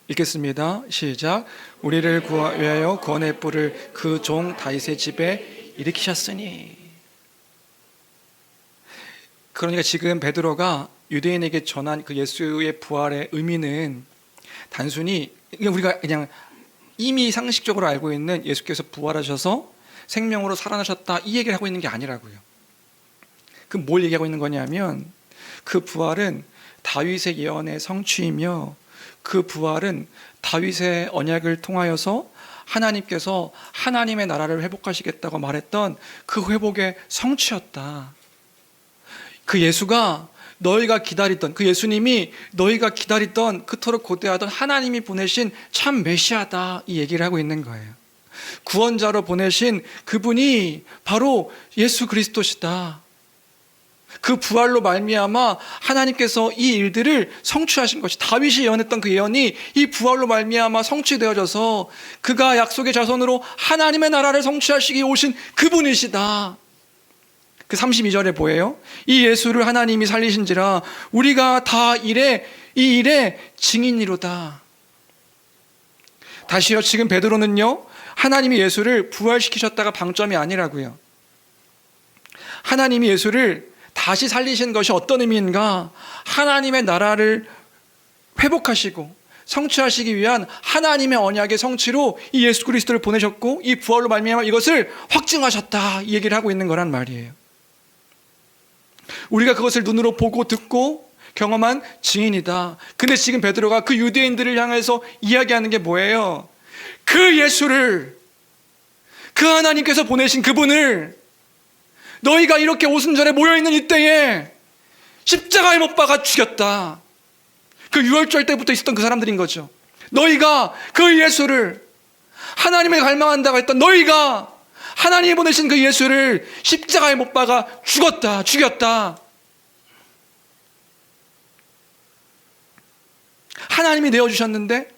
읽겠습니다. 시작. 우리를 위하여 구원의 뿔을 그 종 다윗의 집에 일으키셨으니. 그러니까 지금 베드로가 유대인에게 전한 그 예수의 부활의 의미는 단순히 우리가 그냥 이미 상식적으로 알고 있는 예수께서 부활하셔서 생명으로 살아나셨다 이 얘기를 하고 있는 게 아니라고요. 그럼 뭘 얘기하고 있는 거냐면 그 부활은 다윗의 예언의 성취이며 그 부활은 다윗의 언약을 통하여서 하나님께서 하나님의 나라를 회복하시겠다고 말했던 그 회복의 성취였다. 그 예수가 너희가 기다리던 그 예수님이 너희가 기다리던 그토록 고대하던 하나님이 보내신 참 메시아다 이 얘기를 하고 있는 거예요. 구원자로 보내신 그분이 바로 예수 그리스도시다. 그 부활로 말미암아 하나님께서 이 일들을 성취하신 것이 다윗이 예언했던 그 예언이 이 부활로 말미암아 성취되어져서 그가 약속의 자손으로 하나님의 나라를 성취하시기 오신 그분이시다. 그 32절에 뭐예요? 이 예수를 하나님이 살리신지라 우리가 다 이 일에 증인이로다. 다시요, 지금 베드로는요 하나님이 예수를 부활시키셨다가 방점이 아니라고요. 하나님이 예수를 다시 살리신 것이 어떤 의미인가? 하나님의 나라를 회복하시고 성취하시기 위한 하나님의 언약의 성취로 이 예수 그리스도를 보내셨고 이 부활로 말미암아 이것을 확증하셨다, 이 얘기를 하고 있는 거란 말이에요. 우리가 그것을 눈으로 보고 듣고 경험한 증인이다. 근데 지금 베드로가 그 유대인들을 향해서 이야기하는 게 뭐예요? 그 예수를, 그 하나님께서 보내신 그분을 너희가 이렇게 오순절에 모여있는 이때에 십자가에 못 박아 죽였다. 그 유월절 때부터 있었던 그 사람들인 거죠. 너희가 그 예수를, 하나님을 갈망한다고 했던 너희가 하나님이 보내신 그 예수를 십자가에 못 박아 죽였다. 하나님이 내어주셨는데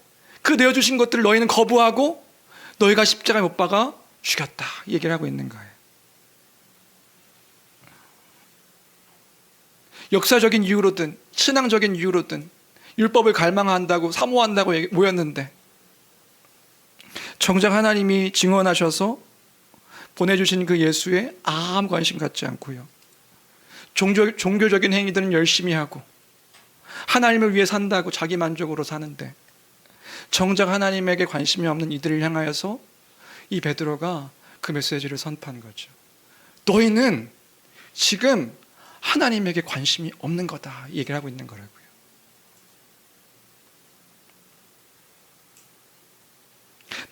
그 내어주신 것들을 너희는 거부하고 너희가 십자가에 못 박아 죽였다, 이 얘기를 하고 있는 거예요. 역사적인 이유로든 신앙적인 이유로든 율법을 갈망한다고 사모한다고 모였는데 정작 하나님이 증언하셔서 보내주신 그 예수에 아무 관심 갖지 않고요, 종교적인 행위들은 열심히 하고 하나님을 위해 산다고 자기 만족으로 사는데 정작 하나님에게 관심이 없는 이들을 향하여서 이 베드로가 그 메시지를 선포한 거죠. 너희는 지금 하나님에게 관심이 없는 거다, 이 얘기를 하고 있는 거라고요.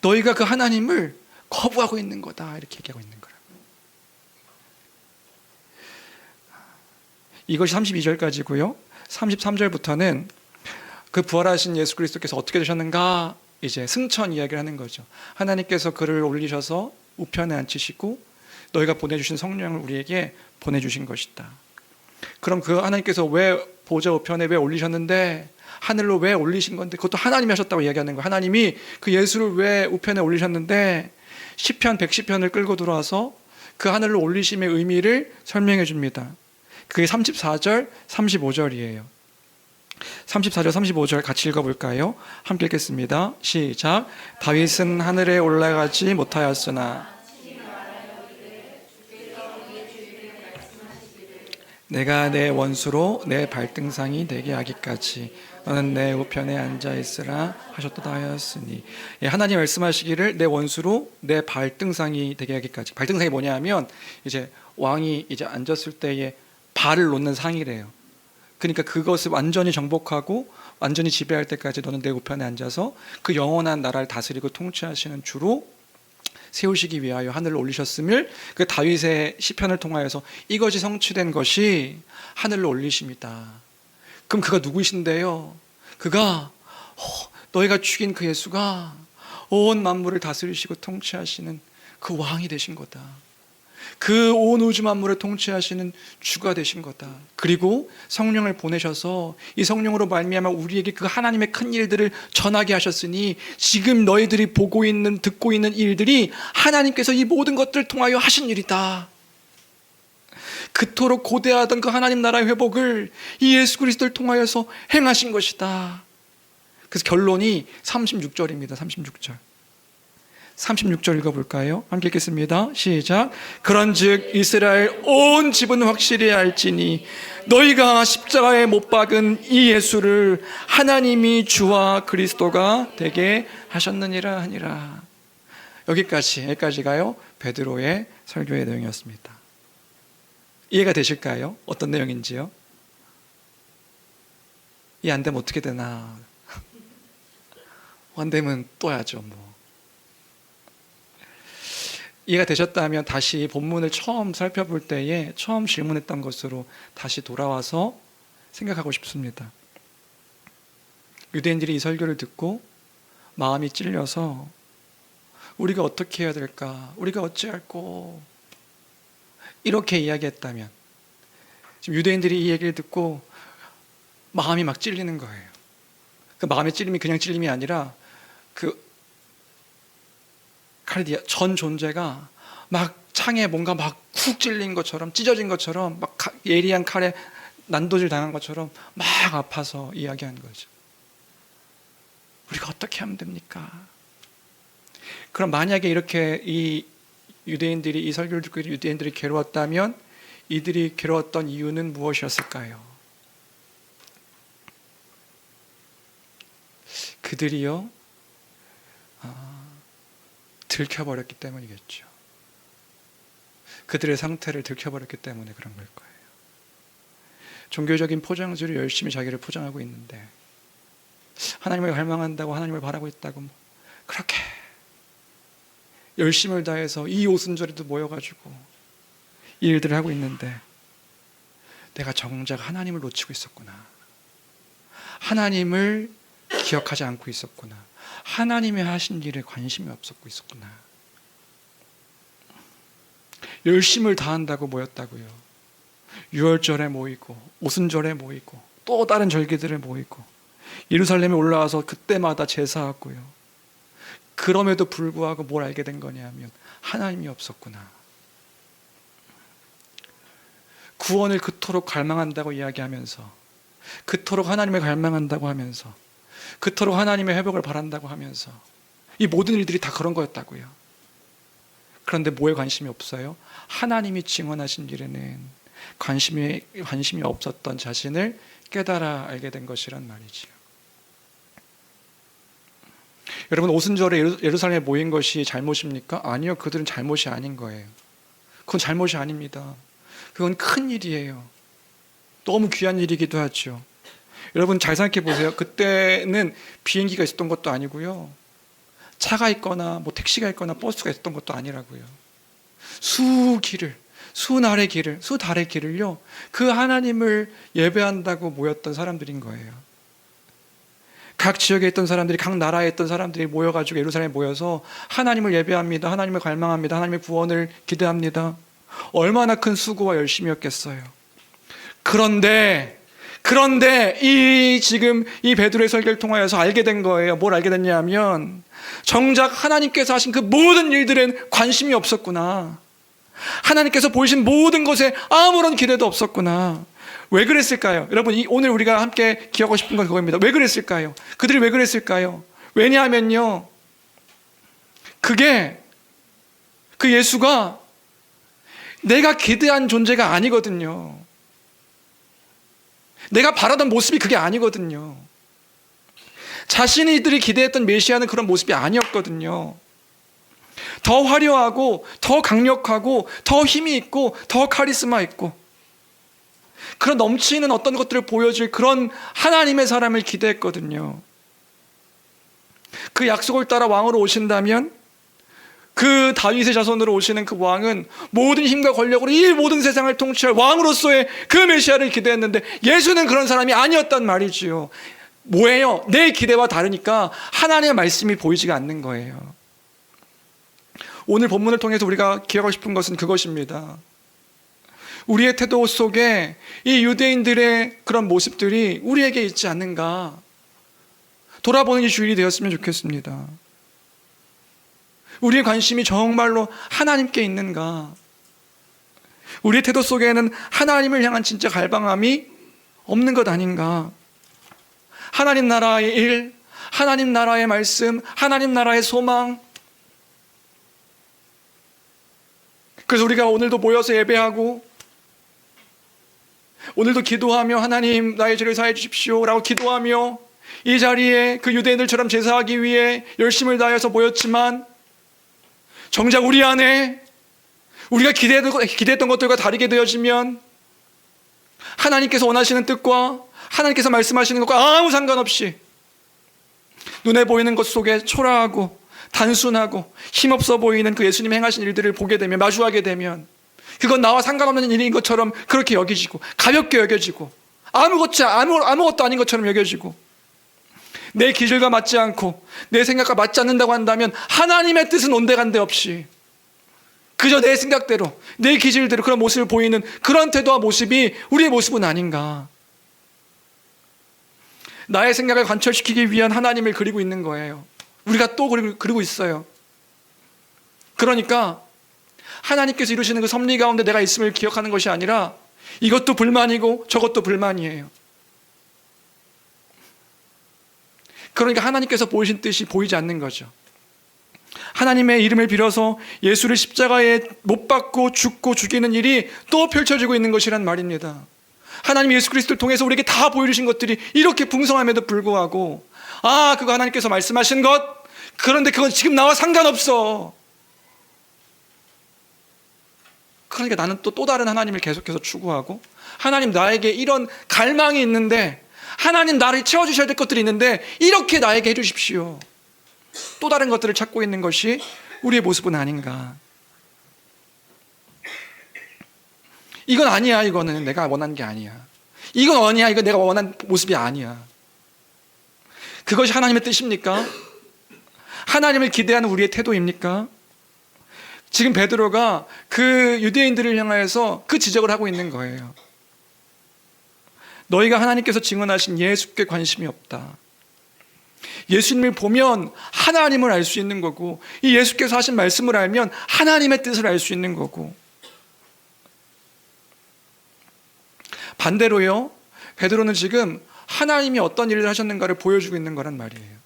너희가 그 하나님을 거부하고 있는 거다, 이렇게 얘기하고 있는 거라고요. 이것이 32절까지고요 33절부터는 그 부활하신 예수 그리스도께서 어떻게 되셨는가, 이제 승천 이야기를 하는 거죠. 하나님께서 그를 올리셔서 우편에 앉히시고 너희가 보내주신 성령을 우리에게 보내주신 것이다. 그럼 그 하나님께서 왜 보좌 우편에 왜 올리셨는데, 하늘로 왜 올리신 건데, 그것도 하나님이 하셨다고 이야기하는 거예요. 하나님이 그 예수를 왜 우편에 올리셨는데 시편 110편을 끌고 들어와서 그 하늘로 올리심의 의미를 설명해 줍니다. 그게 34절 35절이에요 34절 35절 같이 읽어볼까요? 함께 읽겠습니다. 시작. 다윗은 하늘에 올라가지 못하였으나 내가 내 원수로 내 발등상이 되게 하기까지 너는 내 우편에 앉아있으라 하셨도다 하였으니, 하나님 말씀하시기를 내 원수로 내 발등상이 되게 하기까지. 발등상이 뭐냐 하면 이제 왕이 이제 앉았을 때에 발을 놓는 상이래요. 그러니까 그것을 완전히 정복하고 완전히 지배할 때까지 너는 내 우편에 앉아서 그 영원한 나라를 다스리고 통치하시는 주로 세우시기 위하여 하늘로 올리셨음을 그 다윗의 시편을 통하여서 이것이 성취된 것이 하늘로 올리심이다. 그럼 그가 누구이신데요? 그가 너희가 죽인 그 예수가 온 만물을 다스리시고 통치하시는 그 왕이 되신 거다. 그 온 우주 만물을 통치하시는 주가 되신 거다. 그리고 성령을 보내셔서 이 성령으로 말미암아 우리에게 그 하나님의 큰 일들을 전하게 하셨으니 지금 너희들이 보고 있는 듣고 있는 일들이 하나님께서 이 모든 것들을 통하여 하신 일이다. 그토록 고대하던 그 하나님 나라의 회복을 이 예수 그리스도를 통하여서 행하신 것이다. 그래서 결론이 36절입니다. 36절 읽어볼까요? 함께 읽겠습니다. 시작. 그런즉 이스라엘 온 집은 확실히 알지니 너희가 십자가에 못 박은 이 예수를 하나님이 주와 그리스도가 되게 하셨느니라 하니라. 여기까지가요 베드로의 설교의 내용이었습니다. 이해가 되실까요? 어떤 내용인지요? 이해 안 되면 어떻게 되나? 안 되면 또 해야죠 뭐. 이해가 되셨다면 다시 본문을 처음 살펴볼 때에 처음 질문했던 것으로 다시 돌아와서 생각하고 싶습니다. 유대인들이 이 설교를 듣고 마음이 찔려서 우리가 어떻게 해야 될까? 우리가 어찌할꼬? 이렇게 이야기했다면, 지금 유대인들이 이 얘기를 듣고 마음이 막 찔리는 거예요. 그 마음의 찔림이 그냥 찔림이 아니라 그 칼디아 전 존재가 막 창에 뭔가 막 쿡 찔린 것처럼, 찢어진 것처럼, 막 예리한 칼에 난도질 당한 것처럼 막 아파서 이야기하는 거죠. 우리가 어떻게 하면 됩니까? 그럼 만약에 이렇게 이 유대인들이 이 설교를 듣고 유대인들이 괴로웠다면 이들이 괴로웠던 이유는 무엇이었을까요? 그들이요 들켜버렸기 때문이겠죠. 그들의 상태를 들켜버렸기 때문에 그런 걸 거예요. 종교적인 포장지로 열심히 자기를 포장하고 있는데 하나님을 갈망한다고, 하나님을 바라고 있다고 그렇게 열심을 다해서 이 오순절에도 모여가지고 이 일들을 하고 있는데 내가 정작 하나님을 놓치고 있었구나, 하나님을 기억하지 않고 있었구나, 하나님의 하신 일에 관심이 없었고 있었구나. 열심을 다한다고 모였다고요. 유월절에 모이고 오순절에 모이고 또 다른 절기들에 모이고 예루살렘에 올라와서 그때마다 제사하고요. 그럼에도 불구하고 뭘 알게 된 거냐면 하나님이 없었구나. 구원을 그토록 갈망한다고 이야기하면서, 그토록 하나님을 갈망한다고 하면서, 그토록 하나님의 회복을 바란다고 하면서 이 모든 일들이 다 그런 거였다고요. 그런데 뭐에 관심이 없어요? 하나님이 증언하신 일에는 관심이 없었던 자신을 깨달아 알게 된 것이란 말이지요. 여러분, 오순절에 예루살렘에 모인 것이 잘못입니까? 아니요, 그들은 잘못이 아닌 거예요. 그건 잘못이 아닙니다. 그건 큰 일이에요. 너무 귀한 일이기도 하죠. 여러분 잘 생각해 보세요. 그때는 비행기가 있었던 것도 아니고요, 차가 있거나 택시가 있거나 버스가 있었던 것도 아니라고요. 수날의 길을, 수달의 길을요, 그 하나님을 예배한다고 모였던 사람들인 거예요. 각 지역에 있던 사람들이, 각 나라에 있던 사람들이 모여가지고 예루살렘에 모여서 하나님을 예배합니다. 하나님을 갈망합니다. 하나님의 구원을 기대합니다. 얼마나 큰 수고와 열심이었겠어요. 그런데 지금 이 베드로의 설교를 통하여서 알게 된 거예요. 뭘 알게 됐냐면 정작 하나님께서 하신 그 모든 일들엔 관심이 없었구나. 하나님께서 보이신 모든 것에 아무런 기대도 없었구나. 왜 그랬을까요? 여러분, 오늘 우리가 함께 기억하고 싶은 건 그겁니다. 왜 그랬을까요? 그들이 왜 그랬을까요? 왜냐하면요, 그 예수가 내가 기대한 존재가 아니거든요. 내가 바라던 모습이 그게 아니거든요. 자신이들이 기대했던 메시아는 그런 모습이 아니었거든요. 더 화려하고 더 강력하고 더 힘이 있고 더 카리스마 있고 그런 넘치는 어떤 것들을 보여줄 그런 하나님의 사람을 기대했거든요. 그 약속을 따라 왕으로 오신다면 그 다윗의 자손으로 오시는 그 왕은 모든 힘과 권력으로 이 모든 세상을 통치할 왕으로서의 그 메시아를 기대했는데 예수는 그런 사람이 아니었단 말이지요. 뭐예요? 내 기대와 다르니까 하나님의 말씀이 보이지가 않는 거예요. 오늘 본문을 통해서 우리가 기억하고 싶은 것은 그것입니다. 우리의 태도 속에 이 유대인들의 그런 모습들이 우리에게 있지 않는가 돌아보는 이 주일이 되었으면 좋겠습니다. 우리의 관심이 정말로 하나님께 있는가? 우리의 태도 속에는 하나님을 향한 진짜 갈망함이 없는 것 아닌가? 하나님 나라의 일, 하나님 나라의 말씀, 하나님 나라의 소망. 그래서 우리가 오늘도 모여서 예배하고 오늘도 기도하며 하나님 나의 죄를 사해 주십시오 라고 기도하며 이 자리에 그 유대인들처럼 제사하기 위해 열심을 다해서 모였지만 정작 우리 안에 우리가 기대했던 것들과 다르게 되어지면 하나님께서 원하시는 뜻과 하나님께서 말씀하시는 것과 아무 상관없이 눈에 보이는 것 속에 초라하고 단순하고 힘없어 보이는 그 예수님 행하신 일들을 보게 되면, 마주하게 되면 그건 나와 상관없는 일인 것처럼 그렇게 여겨지고 가볍게 여겨지고 아무것도 아닌 것처럼 여겨지고 내 기질과 맞지 않고 내 생각과 맞지 않는다고 한다면 하나님의 뜻은 온데간데 없이 그저 내 생각대로 내 기질대로 그런 모습을 보이는 그런 태도와 모습이 우리의 모습은 아닌가. 나의 생각을 관철시키기 위한 하나님을 그리고 있는 거예요. 우리가 또 그리고 있어요. 그러니까 하나님께서 이루시는 그 섭리 가운데 내가 있음을 기억하는 것이 아니라 이것도 불만이고 저것도 불만이에요. 그러니까 하나님께서 보이신 뜻이 보이지 않는 거죠. 하나님의 이름을 빌어서 예수를 십자가에 못 박고 죽고 죽이는 일이 또 펼쳐지고 있는 것이란 말입니다. 하나님 예수 그리스도를 통해서 우리에게 다 보여주신 것들이 이렇게 풍성함에도 불구하고 그거 하나님께서 말씀하신 것, 그런데 그건 지금 나와 상관없어. 그러니까 나는 또 다른 하나님을 계속해서 추구하고, 하나님 나에게 이런 갈망이 있는데, 하나님 나를 채워주셔야 될 것들이 있는데 이렇게 나에게 해주십시오. 또 다른 것들을 찾고 있는 것이 우리의 모습은 아닌가. 이건 아니야. 이거는 내가 원하는 게 아니야. 이건 아니야. 이건 내가 원하는 모습이 아니야. 그것이 하나님의 뜻입니까? 하나님을 기대하는 우리의 태도입니까? 지금 베드로가 그 유대인들을 향해서 그 지적을 하고 있는 거예요. 너희가 하나님께서 증언하신 예수께 관심이 없다. 예수님을 보면 하나님을 알 수 있는 거고, 이 예수께서 하신 말씀을 알면 하나님의 뜻을 알 수 있는 거고, 반대로요, 베드로는 지금 하나님이 어떤 일을 하셨는가를 보여주고 있는 거란 말이에요.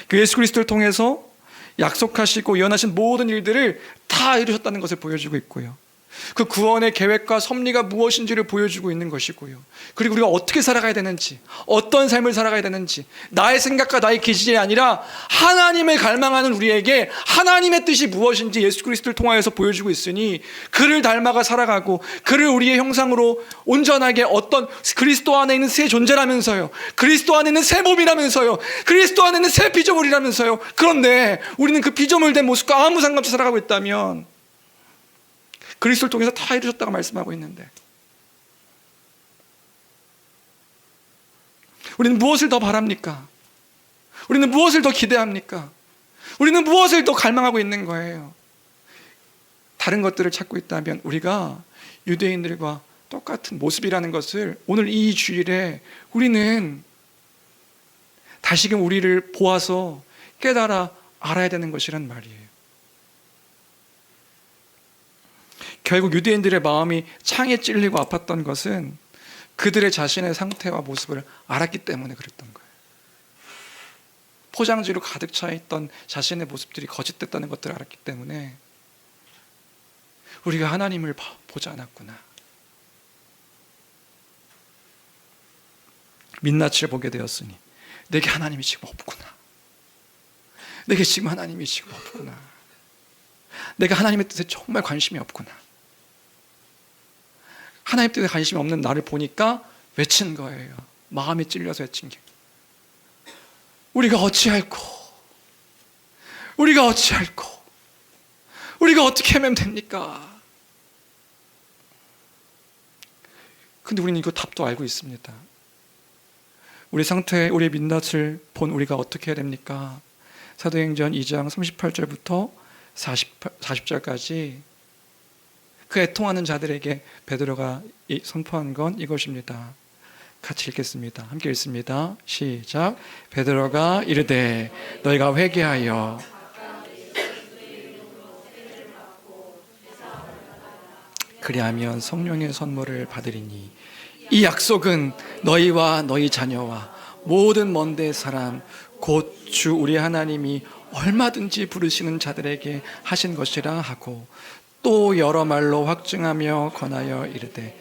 그 예수 그리스도를 통해서 약속하시고 예언하신 모든 일들을 다 이루셨다는 것을 보여주고 있고요, 그 구원의 계획과 섭리가 무엇인지를 보여주고 있는 것이고요, 그리고 우리가 어떻게 살아가야 되는지, 어떤 삶을 살아가야 되는지, 나의 생각과 나의 기질이 아니라 하나님을 갈망하는 우리에게 하나님의 뜻이 무엇인지 예수 그리스도를 통하여서 보여주고 있으니, 그를 닮아가 살아가고 그를 우리의 형상으로 온전하게, 어떤 그리스도 안에 있는 새 존재라면서요, 그리스도 안에 있는 새 몸이라면서요, 그리스도 안에 있는 새 피조물이라면서요. 그런데 우리는 그 피조물된 모습과 아무 상관없이 살아가고 있다면, 그리스도를 통해서 다 이루셨다고 말씀하고 있는데, 우리는 무엇을 더 바랍니까? 우리는 무엇을 더 기대합니까? 우리는 무엇을 더 갈망하고 있는 거예요? 다른 것들을 찾고 있다면 우리가 유대인들과 똑같은 모습이라는 것을 오늘 이 주일에 우리는 다시금 우리를 보아서 깨달아 알아야 되는 것이란 말이에요. 결국 유대인들의 마음이 창에 찔리고 아팠던 것은 그들의 자신의 상태와 모습을 알았기 때문에 그랬던 거예요. 포장지로 가득 차 있던 자신의 모습들이 거짓됐다는 것들을 알았기 때문에 우리가 하나님을 보지 않았구나, 민낯을 보게 되었으니 내게 하나님이 지금 없구나, 내게 지금 하나님이 지금 없구나, 내가 하나님의 뜻에 정말 관심이 없구나, 하나님 뜻에 관심이 없는 나를 보니까 외친 거예요. 마음이 찔려서 외친 게, 우리가 어찌할꼬, 우리가 어찌할꼬, 우리가 어떻게 하면 됩니까? 근데 우리는 이거 답도 알고 있습니다. 우리 상태에 우리의 민낯을 본 우리가 어떻게 해야 됩니까? 사도행전 2장 38절부터 40절까지 그 애통하는 자들에게 베드로가 선포한 건 이것입니다. 같이 읽겠습니다. 함께 읽습니다. 시작. 베드로가 이르되 너희가 회개하여 그리하면 성령의 선물을 받으리니 이 약속은 너희와 너희 자녀와 모든 먼 데 사람 곧 주 우리 하나님이 얼마든지 부르시는 자들에게 하신 것이라 하고, 또 여러 말로 확증하며 권하여 이르되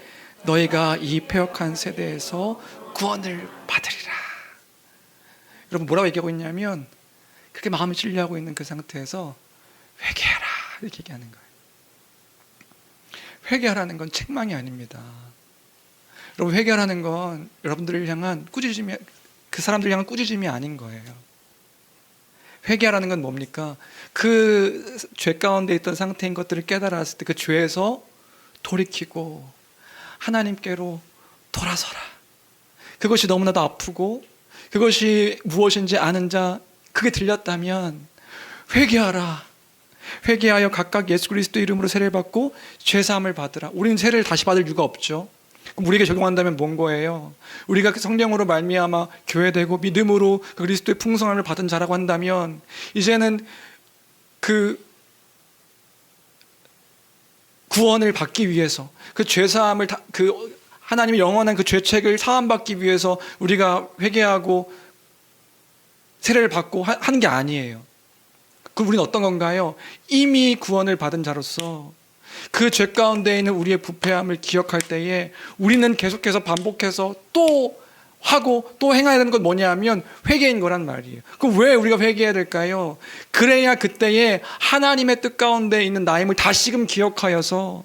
너희가 이 패역한 세대에서 구원을 받으리라. 여러분, 뭐라고 얘기하고 있냐면, 그렇게 마음이 찔려하고 있는 그 상태에서 회개하라 이렇게 얘기하는 거예요. 회개하라는 건 책망이 아닙니다. 여러분, 회개하라는 건 여러분들을 향한 꾸짖음이, 그 사람들을 향한 꾸짖음이 아닌 거예요. 회개하라는 건 뭡니까? 그 죄 가운데 있던 상태인 것들을 깨달았을 때 그 죄에서 돌이키고 하나님께로 돌아서라. 그것이 너무나도 아프고 그것이 무엇인지 아는 자, 그게 들렸다면 회개하라. 회개하여 각각 예수 그리스도 이름으로 세례를 받고 죄사함을 받으라. 우리는 세례를 다시 받을 이유가 없죠. 그럼 우리에게 적용한다면 뭔 거예요? 우리가 그 성령으로 말미암아 교회되고 믿음으로 그 그리스도의 풍성함을 받은 자라고 한다면, 이제는 그 구원을 받기 위해서, 그 죄사함을 그 하나님의 영원한 그 죄책을 사함받기 위해서 우리가 회개하고 세례를 받고 하는 게 아니에요. 그럼 우리는 어떤 건가요? 이미 구원을 받은 자로서 그 죄 가운데 있는 우리의 부패함을 기억할 때에 우리는 계속해서 반복해서 또 하고 또 행해야 되는 건 뭐냐면 회개인 거란 말이에요. 그럼 왜 우리가 회개해야 될까요? 그래야 그때에 하나님의 뜻 가운데 있는 나임을 다시금 기억하여서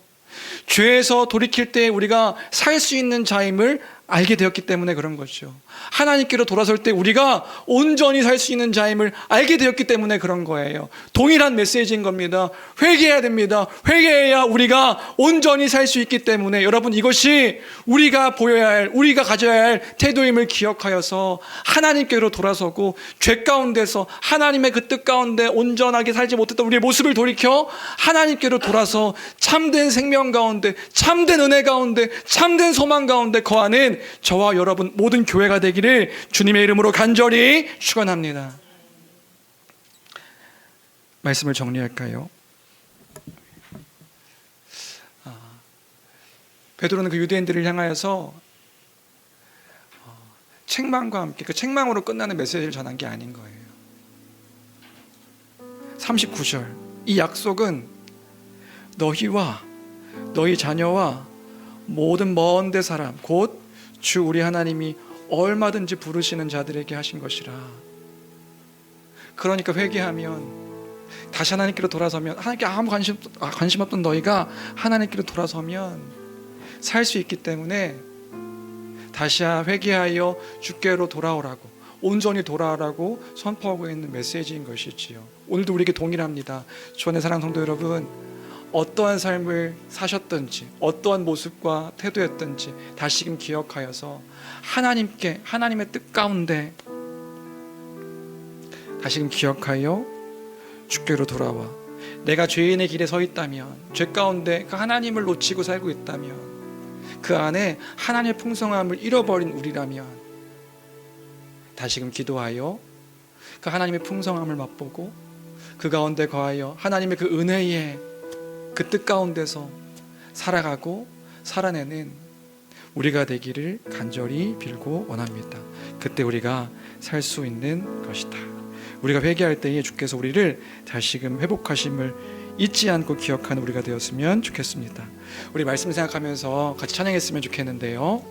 죄에서 돌이킬 때 우리가 살 수 있는 자임을 알게 되었기 때문에 그런 거죠. 하나님께로 돌아설 때 우리가 온전히 살 수 있는 자임을 알게 되었기 때문에 그런 거예요. 동일한 메시지인 겁니다. 회개해야 됩니다. 회개해야 우리가 온전히 살 수 있기 때문에 여러분, 이것이 우리가 보여야 할, 우리가 가져야 할 태도임을 기억하여서 하나님께로 돌아서고 죄 가운데서 하나님의 그 뜻 가운데 온전하게 살지 못했던 우리의 모습을 돌이켜 하나님께로 돌아서 참된 생명 가운데, 참된 은혜 가운데, 참된 소망 가운데 거하는 저와 여러분 모든 교회가 되기를 주님의 이름으로 간절히 축원합니다. 말씀을 정리할까요? 베드로는 그 유대인들을 향하여서 책망과 함께 그 책망으로 끝나는 메시지를 전한 게 아닌 거예요. 39절, 이 약속은 너희와 너희 자녀와 모든 먼 데 사람 곧 주 우리 하나님이 얼마든지 부르시는 자들에게 하신 것이라. 그러니까 회개하면, 다시 하나님께로 돌아서면, 하나님께 아무 관심 없던 너희가 하나님께로 돌아서면 살 수 있기 때문에 다시 회개하여 주께로 돌아오라고, 온전히 돌아오라고 선포하고 있는 메시지인 것이지요. 오늘도 우리에게 동일합니다. 주안의 사랑 성도 여러분, 어떠한 삶을 사셨든지 어떠한 모습과 태도였든지 다시금 기억하여서 하나님께, 하나님의 뜻 가운데 다시금 기억하여 주께로 돌아와 내가 죄인의 길에 서 있다면, 죄 가운데 그 하나님을 놓치고 살고 있다면, 그 안에 하나님의 풍성함을 잃어버린 우리라면 다시금 기도하여 그 하나님의 풍성함을 맛보고 그 가운데 거하여 하나님의 그 은혜의 그 뜻 가운데서 살아가고 살아내는 우리가 되기를 간절히 빌고 원합니다. 그때 우리가 살 수 있는 것이다. 우리가 회개할 때에 주께서 우리를 다시금 회복하심을 잊지 않고 기억하는 우리가 되었으면 좋겠습니다. 우리 말씀 생각하면서 같이 찬양했으면 좋겠는데요.